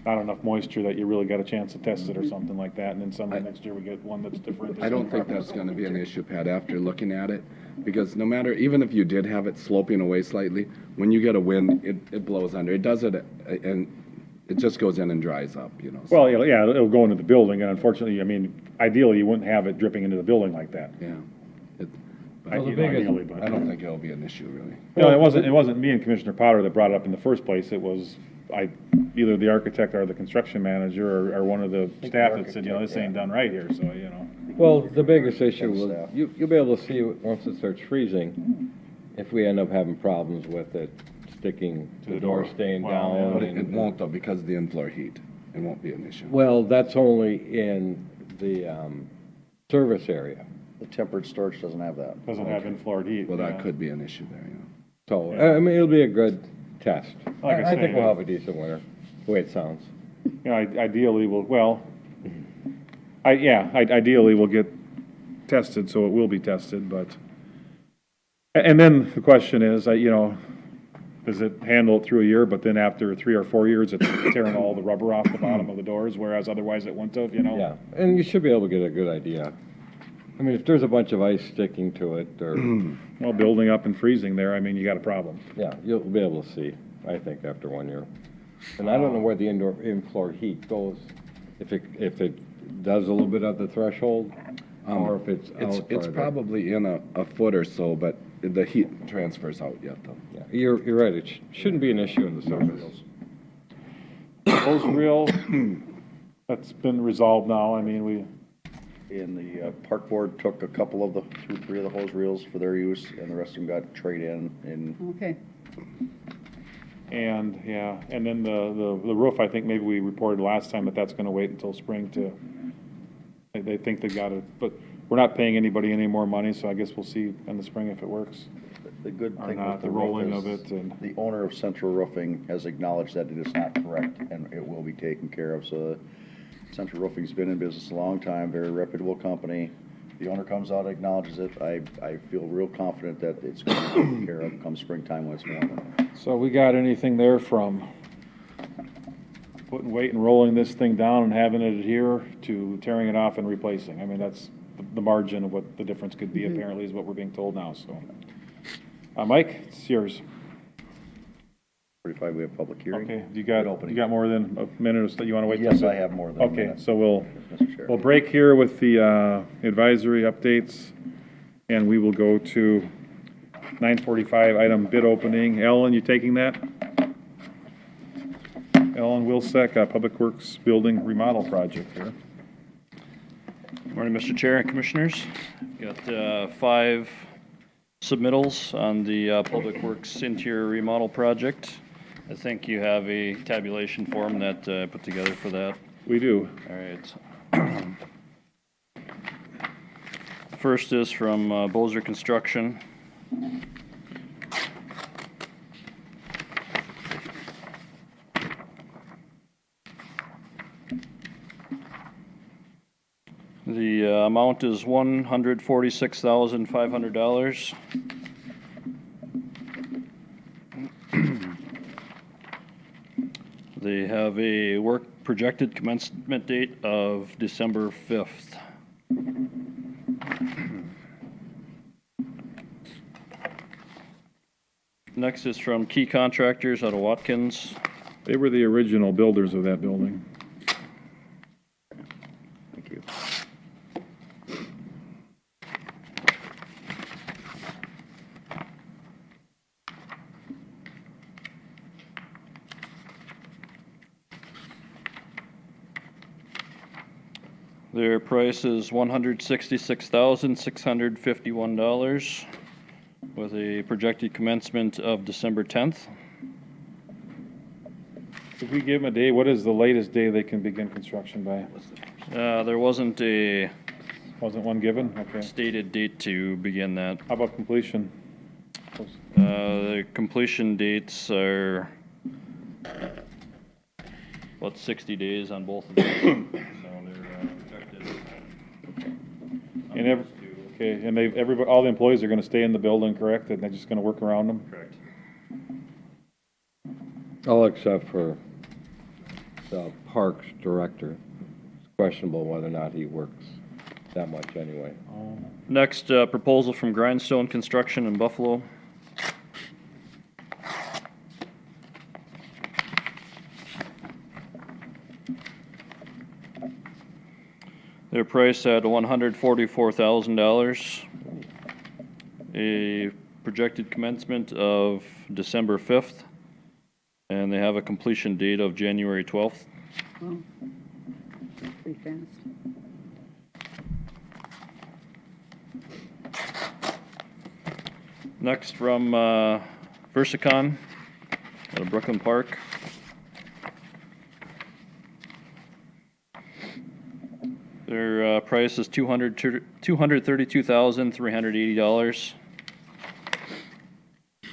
not enough moisture that you really got a chance to test it or something like that, and then suddenly next year we get one that's different. I don't think that's gonna be an issue, Pat, after looking at it, because no matter, even if you did have it sloping away slightly, when you get a wind, it blows under. It does it, and it just goes in and dries up, you know. so- Well, yeah, it'll go into the building, and unfortunately, I mean, ideally, you wouldn't have it dripping into the building like that. Yeah. It- but Well, the biggest- Ideally, but- I don't think it'll be an issue, really. No, it wasn't me and Commissioner Potter that brought it up in the first place. It was, either the architect or the construction manager or one of the staff that said, you know, this ain't done right here, so, you know. Well, the biggest issue And will, staff. you'll be able to see it once it starts freezing, if we end up having problems with it sticking, To the the door door. staying Well, down. But it and- won't though, because of the in-floor heat. It won't be an issue. Well, that's only in the service area. The tempered storage doesn't have that. Doesn't have in-floor heat. Well, that yeah. could be an issue there, yeah. So, Yeah. I mean, it'll be a good test. Like I I think say, we'll have a decent winter, the way it sounds. You know, ideally, ideally, we'll get tested, so it will be tested, but, and then the question is, you know, does it handle it through a year, but then after 3 or 4 years, it's tearing all the rubber off the bottom of the doors, whereas otherwise it wouldn't have, you know? Yeah, and you should be able to get a good idea. I mean, if there's a bunch of ice sticking to it, or, Well, building up and freezing there, I mean, you got a problem. yeah, you'll be able to see, I think, after 1 year. And I don't know where the in-floor heat goes, if it does a little bit of the threshold, or if it's out It's farther. probably in a foot or so, but the heat transfers out yet, though. Yeah, you're right, it shouldn't be an issue in the service. Hose reel, that's been resolved now, I mean, And the park board took a couple of the, 3 of the hose reels for their use, and the rest of them got trade in, and Okay, and, yeah, and then the roof, I think maybe we reported last time that that's gonna wait until spring to, they think they got it, but we're not paying anybody any more money, so I guess we'll see in the spring if it works. the good Or thing not, with the the rolling roof of is it and- the owner of Central Roofing has acknowledged that it is not correct, and it will be taken care of, so Central Roofing's been in business a long time, very reputable company. The owner comes out, acknowledges it, I feel real confident that it's going to be taken care of come springtime when it's warmer. So we got anything there from putting weight and rolling this thing down and having it adhere to tearing it off and replacing? I mean, that's the margin of what the difference could be apparently is what we're being told now, so. Mike, it's yours. 45, we have public hearing. Okay, you Good got opening. more than a minute or so, you wanna wait? till Yes, six? I have more than a Okay, minute. so we'll Mr. Chair. break here with the advisory updates, and we will go to 9:45, item bid opening. Ellen, you taking that? Ellen Wilczek, Public Works Building Remodel Project here. Morning, Mr. Chair and Commissioners. Got 5 submittals on the Public Works Interior Remodel Project. I think you have a tabulation form that I put together for that. We do. All right. First is from Bozer Construction. The amount is $146,500. They have a work projected commencement date of December 5th. Next is from Key Contractors out of Watkins. They were the original builders of that building. Thank you. Their price is $166,651 with a projected commencement of December 10th. If we give them a day, what is the latest day they can begin construction by? There wasn't a Wasn't one given? Okay. stated date to begin that. How about completion? The completion dates are, 60 days on both of these. So they're projected. And everybody, all the employees are gonna stay in the building, correct? And they're just gonna work around them? Correct. All except for the parks director. It's questionable whether or not he works that much anyway. Next, proposal from Grindstone Construction in Buffalo. Their price at $144,000. A projected commencement of December 5th. And they have a completion date of January 12th. Wow. Pretty fast. Next from Versacon out of Brooklyn Park. Their price is $232,380.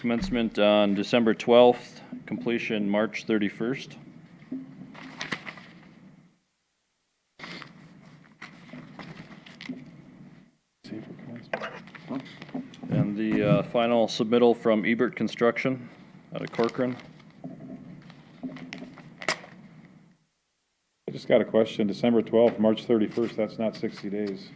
Commencement on December 12th, completion March 31st. And the final submittal from Ebert Construction out of Corcoran. I just got a question. December 12th, March 31st, that's not 60 days.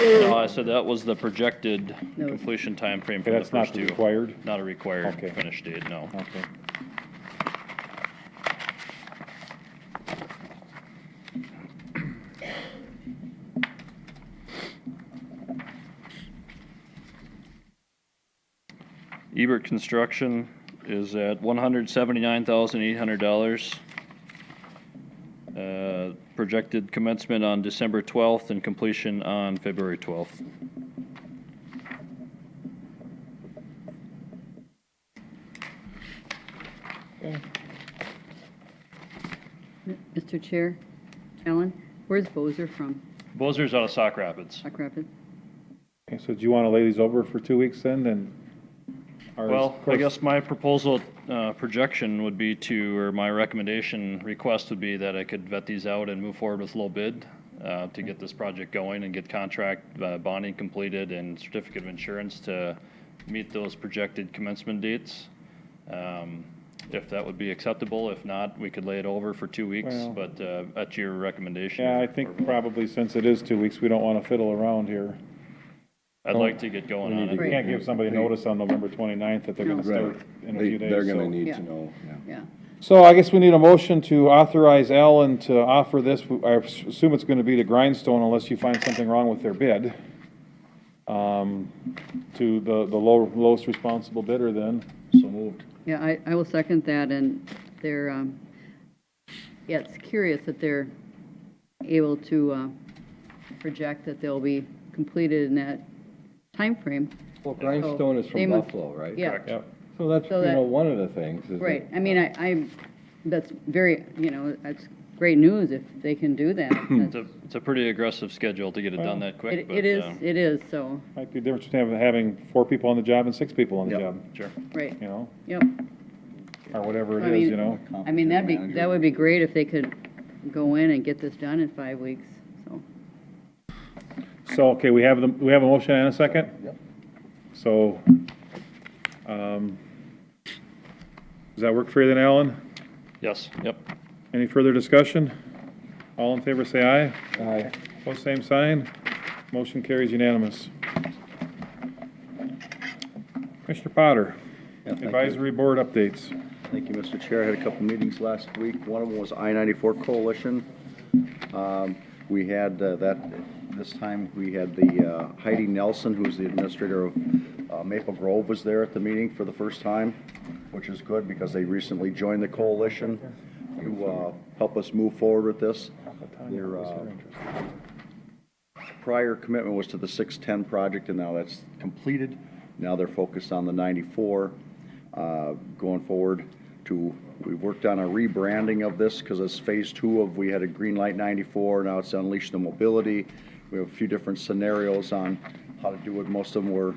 No, I said that was the projected No. completion time frame for Okay, the that's not first two. required? Not a required Okay. finish date, no. Okay. Ebert Construction is at $179,800. Projected commencement on December 12th and completion on February 12th. Mr. Chair, Alan, where's Bozer from? Bozer's out of Sauk Rapids. Rock Rapids? Okay, so do you want to lay these over for 2 weeks then, or is- Well, of I course- guess my proposal, projection would be or my recommendation, request would be that I could vet these out and move forward with low bid to get this project going and get contract bonding completed and certificate of insurance to meet those projected commencement dates. If that would be acceptable, if not, we could lay it over for 2 weeks, Well- but at your recommendation. Yeah, I think probably since it is 2 weeks, we don't want to fiddle around here. I'd like to get going on We it. can't give somebody notice on November 29th that they're going to Right. start in a few days. They're gonna so- need Yeah. to know, yeah. Yeah. So I guess we need a motion to authorize Alan to offer this. I assume it's going to be to Grindstone unless you find something wrong with their bid. To the lowest responsible bidder then. So moved. Yeah, I will second that, and they're, yeah, it's curious that they're able to project that they'll be completed in that timeframe. Well, Grindstone is They from must- Buffalo, right? Yeah, Yep. So that's, So you know, that- one of the things is that right. I mean, that's very, that's great news if they can do that. It's a pretty aggressive schedule to get it done that quick, but. It is, so, Might be a difference between having 4 people on the job and 6 people on the Yep. job, Sure. right, you know, yep. or whatever I it is, mean- you know? I mean, that would be great if they could go in and get this done in 5 weeks, so. So, okay, we have a motion and a second? Yep. So, does that work for you then, Alan? Yes, yep. Any further discussion? All in favor, say aye. Aye. Opposed, same sign. Motion carries unanimous. Commissioner Potter, Yeah, thank you. advisory board updates. Thank you, Mr. Chair. I had a couple meetings last week. One of them was I-94 Coalition. We had this time, we had the Heidi Nelson, who's the administrator of Maple Grove, was there at the meeting for the first time, which is good because they recently joined the coalition to help us move forward with this. Their prior commitment was to the 610 project, and now that's completed. Now they're focused on the 94 going forward. We've worked on a rebranding of this because it's phase 2 of, we had a green light 94, now it's Unleash the Mobility. We have a few different scenarios on how to do it. Most of them were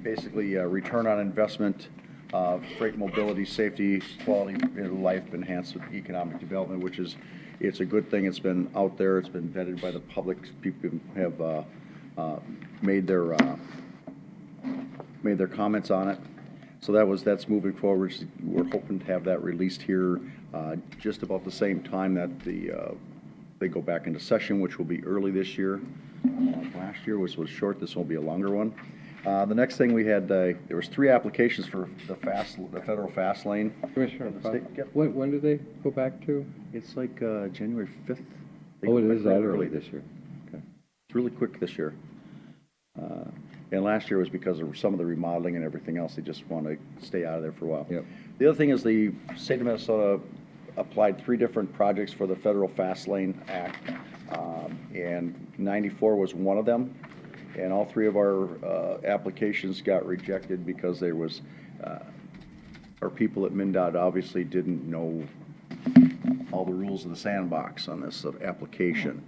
basically return on investment, freight mobility, safety, quality of life, enhanced economic development, which is, it's a good thing. It's been out there. It's been vetted by the public. People have made their comments on it. So that's moving forward. We're hoping to have that released here just about the same time that they go back into session, which will be early this year. Last year was short. This will be a longer one. The next thing we had, there was 3 applications for the federal fast lane. Commissioner, Yep. when do they go back to? It's like January 5th. They Oh, go it back is really that early this year. Okay. It's really quick this year. And last year was because of some of the remodeling and everything else. They just want to stay out of there for a while. Yep. The other thing is the state of Minnesota applied 3 different projects for the Federal Fast Lane Act, and 94 was one of them. And all 3 of our applications got rejected because there was, our people at MnDOT obviously didn't know all the rules of the sandbox on this application.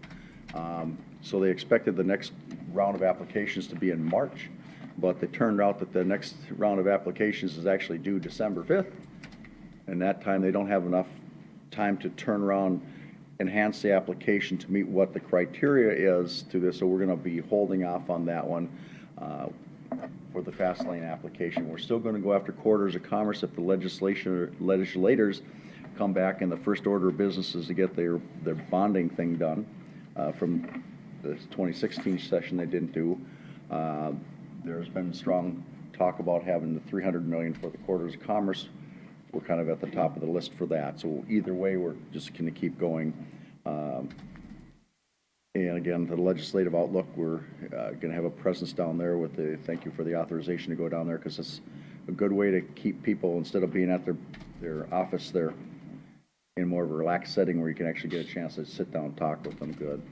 So they expected the next round of applications to be in March, but it turned out that the next round of applications is actually due December 5th. And that time, they don't have enough time to turn around, enhance the application to meet what the criteria is to this. So we're going to be holding off on that one for the fast lane application. We're still going to go after corridors of commerce if the legislators come back, and the first order of business is to get their bonding thing done from the 2016 session they didn't do. There's been strong talk about having the $300 million for the corridors of commerce. We're kind of at the top of the list for that. So either way, we're just going to keep going. And again, the legislative outlook, we're going to have a presence down there with the, thank you for the authorization to go down there, because it's a good way to keep people, instead of being at their office there, in more of a relaxed setting where you can actually get a chance to sit down and talk with them good.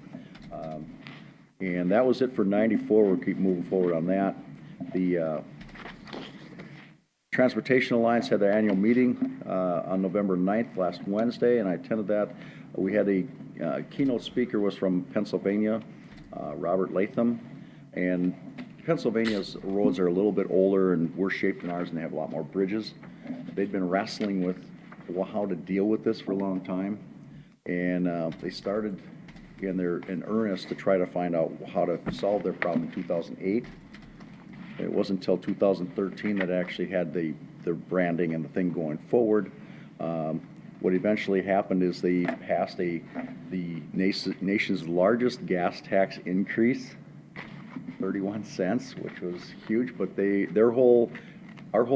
And that was it for 94. We'll keep moving forward on that. The Transportation Alliance had their annual meeting on November 9th, last Wednesday, and I attended that. We had a keynote speaker was from Pennsylvania, Robert Latham, and Pennsylvania's roads are a little bit older and worse shaped than ours, and they have a lot more bridges. They've been wrestling with how to deal with this for a long time, and they started in earnest to try to find out how to solve their problem in 2008. It wasn't until 2013 that actually had the branding and the thing going forward. What eventually happened is they passed the nation's largest gas tax increase, 31 cents, which was huge, but our whole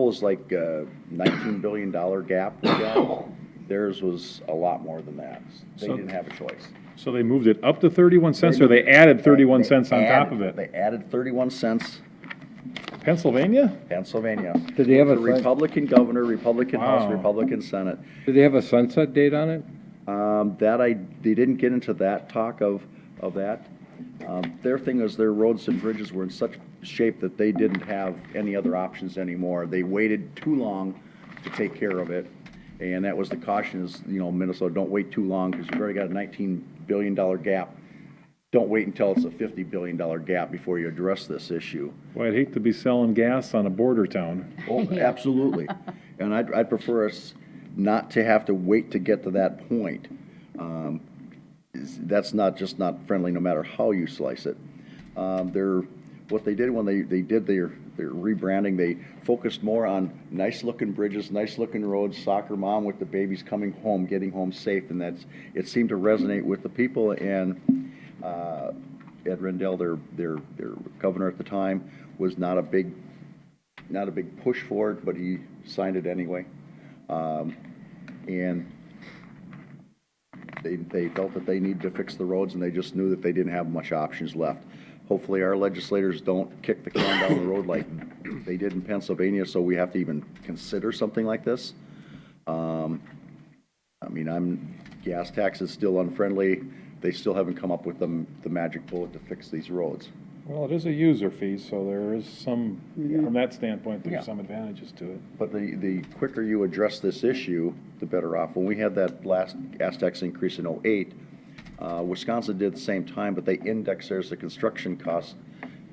is like a $19 billion gap we got. Theirs was a lot more than that. They didn't have a choice. So they moved it up to 31 cents, or they added 31 cents on top of it? They added 31 cents. Pennsylvania? Pennsylvania. Did they have a The Republican governor, Republican House, Wow. Republican Senate. Do they have a sunset date on it? They didn't get into that talk of that. Their thing is their roads and bridges were in such shape that they didn't have any other options anymore. They waited too long to take care of it. And that was the caution is, Minnesota, don't wait too long because you've already got a $19 billion gap. Don't wait until it's a $50 billion gap before you address this issue. Well, I'd hate to be selling gas on a border town. Oh, absolutely. And I'd prefer us not to have to wait to get to that point. That's not friendly, no matter how you slice it. What they did when they did their rebranding, they focused more on nice-looking bridges, nice-looking roads, soccer mom with the babies coming home, getting home safe, and it seemed to resonate with the people. And Ed Rendell, their governor at the time, was not a big push for it, but he signed it anyway. And they felt that they needed to fix the roads, and they just knew that they didn't have much options left. Hopefully, our legislators don't kick the can down the road like they did in Pennsylvania, so we have to even consider something like this. Gas tax is still unfriendly. They still haven't come up with the magic bullet to fix these roads. Well, it is a user fee, so there is some, from that standpoint, Yeah. there's some advantages to it. But the quicker you address this issue, the better off. When we had that last gas tax increase in '08, Wisconsin did the same time, but they indexed theirs to construction costs,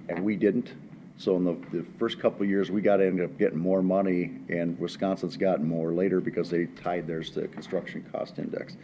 and we didn't. So in the first couple of years, we ended up getting more money, and Wisconsin's gotten more later because they tied theirs to construction cost index.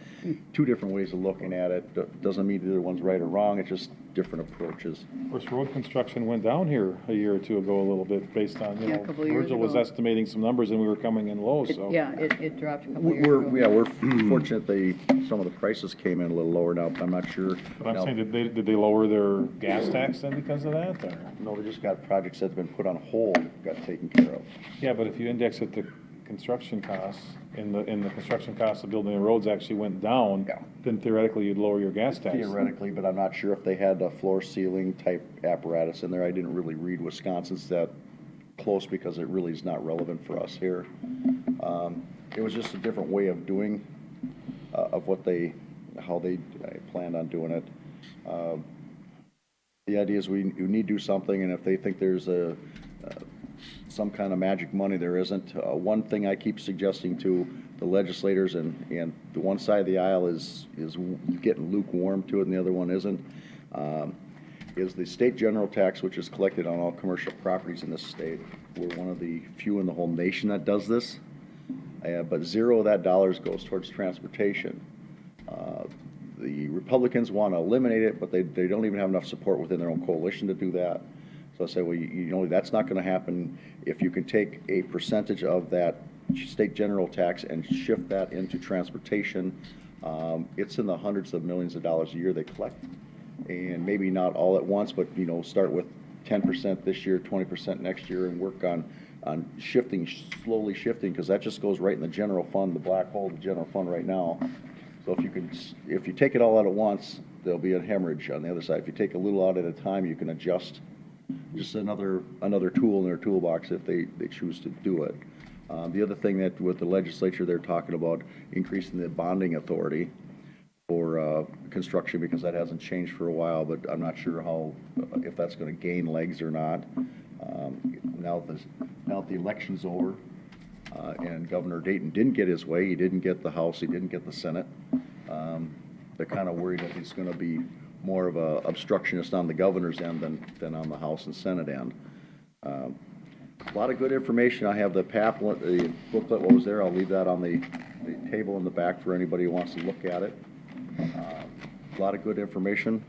Two different ways of looking at it. Doesn't mean either one's right or wrong. It's just different approaches. Of course, road construction went down here a year or two ago a little bit based on, Yeah, a couple of years Virgil was ago. estimating some numbers and we were coming in low, so. It dropped a couple years ago. We're fortunate some of the prices came in a little lower now. I'm not sure. But I'm now- saying, did they lower their gas tax then because of that, or? No, they just got projects that have been put on hold, got taken care of. Yeah, but if you index it to construction costs, and the construction costs of building the roads actually went down, Yeah. then theoretically you'd lower your gas tax. Theoretically, but I'm not sure if they had a floor ceiling type apparatus in there. I didn't really read Wisconsin's that close because it really is not relevant for us here. It was just a different way of doing, of how they planned on doing it. The idea is we need to do something, and if they think there's some kind of magic money, there isn't. One thing I keep suggesting to the legislators, and the one side of the aisle is getting lukewarm to it, and the other one isn't, is the state general tax, which is collected on all commercial properties in this state. We're one of the few in the whole nation that does this, but zero of that dollars goes towards transportation. The Republicans want to eliminate it, but they don't even have enough support within their own coalition to do that. So I say, well, that's not going to happen. If you can take a percentage of that state general tax and shift that into transportation, it's in the hundreds of millions of dollars a year they collect. And maybe not all at once, but, start with 10% this year, 20% next year, and work on slowly shifting, because that just goes right in the general fund, the black hole, the general fund right now. So if you take it all out at once, there'll be a hemorrhage on the other side. If you take a little out at a time, you can adjust. Just another tool in their toolbox if they choose to do it. The other thing that with the legislature, they're talking about increasing the bonding authority for construction, because that hasn't changed for a while, but I'm not sure if that's going to gain legs or not. Now that the election's over, and Governor Dayton didn't get his way, he didn't get the House, he didn't get the Senate, they're kind of worried that he's going to be more of a obstructionist on the governor's end than on the House and Senate end. A lot of good information. I have the the booklet, what was there, I'll leave that on the table in the back for anybody who wants to look at it. A lot of good information.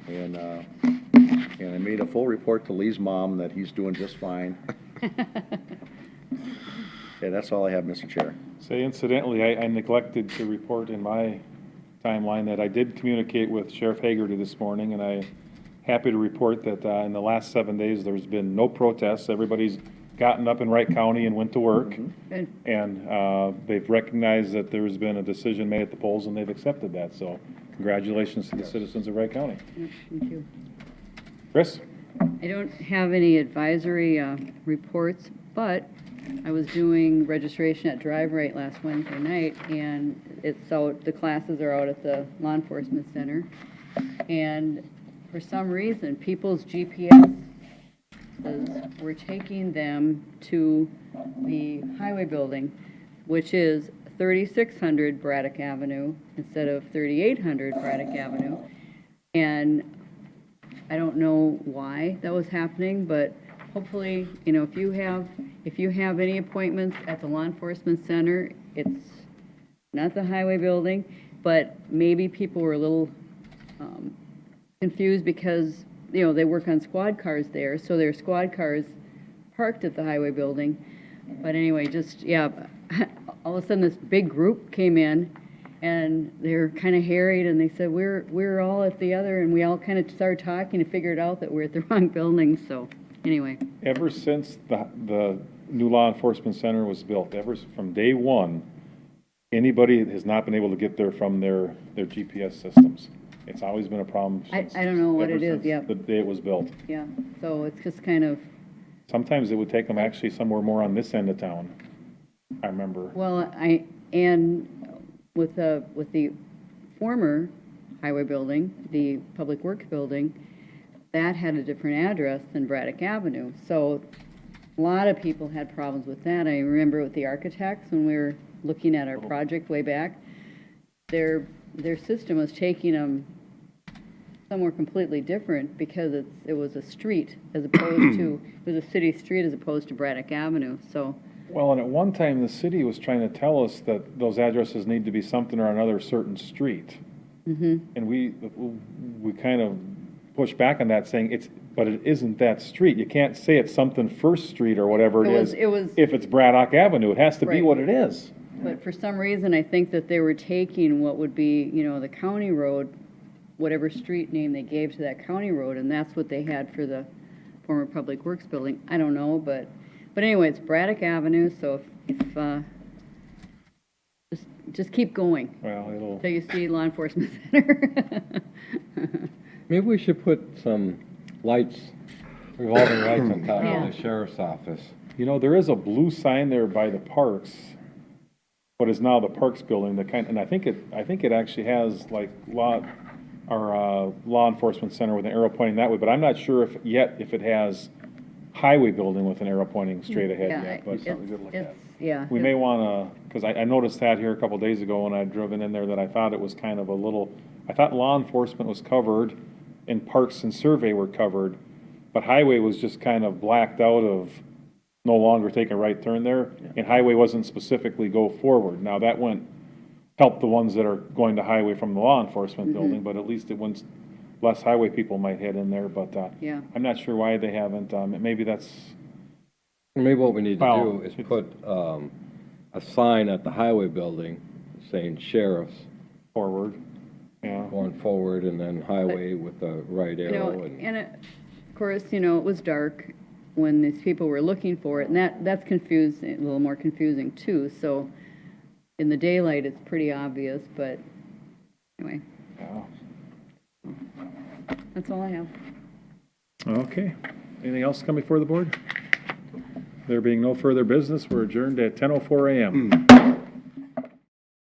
And I made a full report to Lee's mom that he's doing just fine. Okay, that's all I have, Mr. Chair. Say incidentally, I neglected to report in my timeline that I did communicate with Sheriff Hagerty this morning, and I'm happy to report that in the last 7 days, there's been no protests. Everybody's gotten up in Wright County and went to work. Good. And they've recognized that there's been a decision made at the polls, and they've accepted that. So congratulations to the citizens of Wright County. Yep, thank you. Chris? I don't have any advisory reports, but I was doing registration at Drive Right last Wednesday night, and it's out, the classes are out at the Law Enforcement Center. And for some reason, people's GPS were taking them to the highway building. which is 3600 Braddock Avenue instead of 3800 Braddock Avenue. And I don't know why that was happening, but hopefully, you know, if you have any appointments at the law enforcement center, it's not the highway building, but maybe people were a little confused because, you know, they work on squad cars there, so there are squad cars parked at the highway building. But anyway, just, yeah, all of a sudden this big group came in and they're kind of harried and they said, we're all at the other, and we all kind of started talking and figured out that we're at the wrong building, so anyway. Ever since the new law enforcement center was built, from day one, anybody has not been able to get there from their GPS systems. It's always been a problem I since. don't know what ever it is, since yeah. The day it was built. Yeah, so it's just kind of, Sometimes it would take them actually somewhere more on this end of town, I remember. well, and with the former highway building, the Public Works building, that had a different address than Braddock Avenue. So a lot of people had problems with that. I remember with the architects, when we were looking at our project way back, their system was taking them somewhere completely different because it was a street as opposed to, it was a city street as opposed to Braddock Avenue, so. Well, and at one time, the city was trying to tell us that those addresses need to be something or another certain street. And we kind of pushed back on that, saying but it isn't that street. You can't say it's something First Street or whatever it is. If it's Braddock Avenue, it has to be Right. what it is. But for some reason, I think that they were taking what would be, you know, the county road, whatever street name they gave to that county road, and that's what they had for the former Public Works building. I don't know, but anyway, it's Braddock Avenue, so if just keep going Well, until you see law enforcement center. Maybe we should put some lights, revolving lights on top Yeah. of the sheriff's office. you know, there is a blue sign there by the parks, what is now the Parks building, and I think it actually has like law enforcement center with an arrow pointing that way, but I'm not sure if it has highway building with an arrow pointing straight ahead Yeah, yet, but yeah. we may wanna, cause I noticed that here a couple days ago when I drove in there, that I thought it was kind of I thought law enforcement was covered and parks and survey were covered, but highway was just kind of blacked out of no longer take a right turn there, and highway wasn't specifically go forward. Now, that helped the ones that are going to highway from the law enforcement building, but at least it wouldn't, less highway people might head in there, but, Yeah. I'm not sure why they haven't, maybe that's, Maybe what we need to Well, do is put a sign at the highway building saying sheriff's forward, yeah. going forward, and then highway with the right You know, arrow. and of course, you know, it was dark when these people were looking for it, and that's confusing, a little more confusing too. So in the daylight, it's pretty obvious, but anyway, Yeah. that's all I have. Okay. Anything else come before the board? There being no further business, we're adjourned at 10:04 a.m.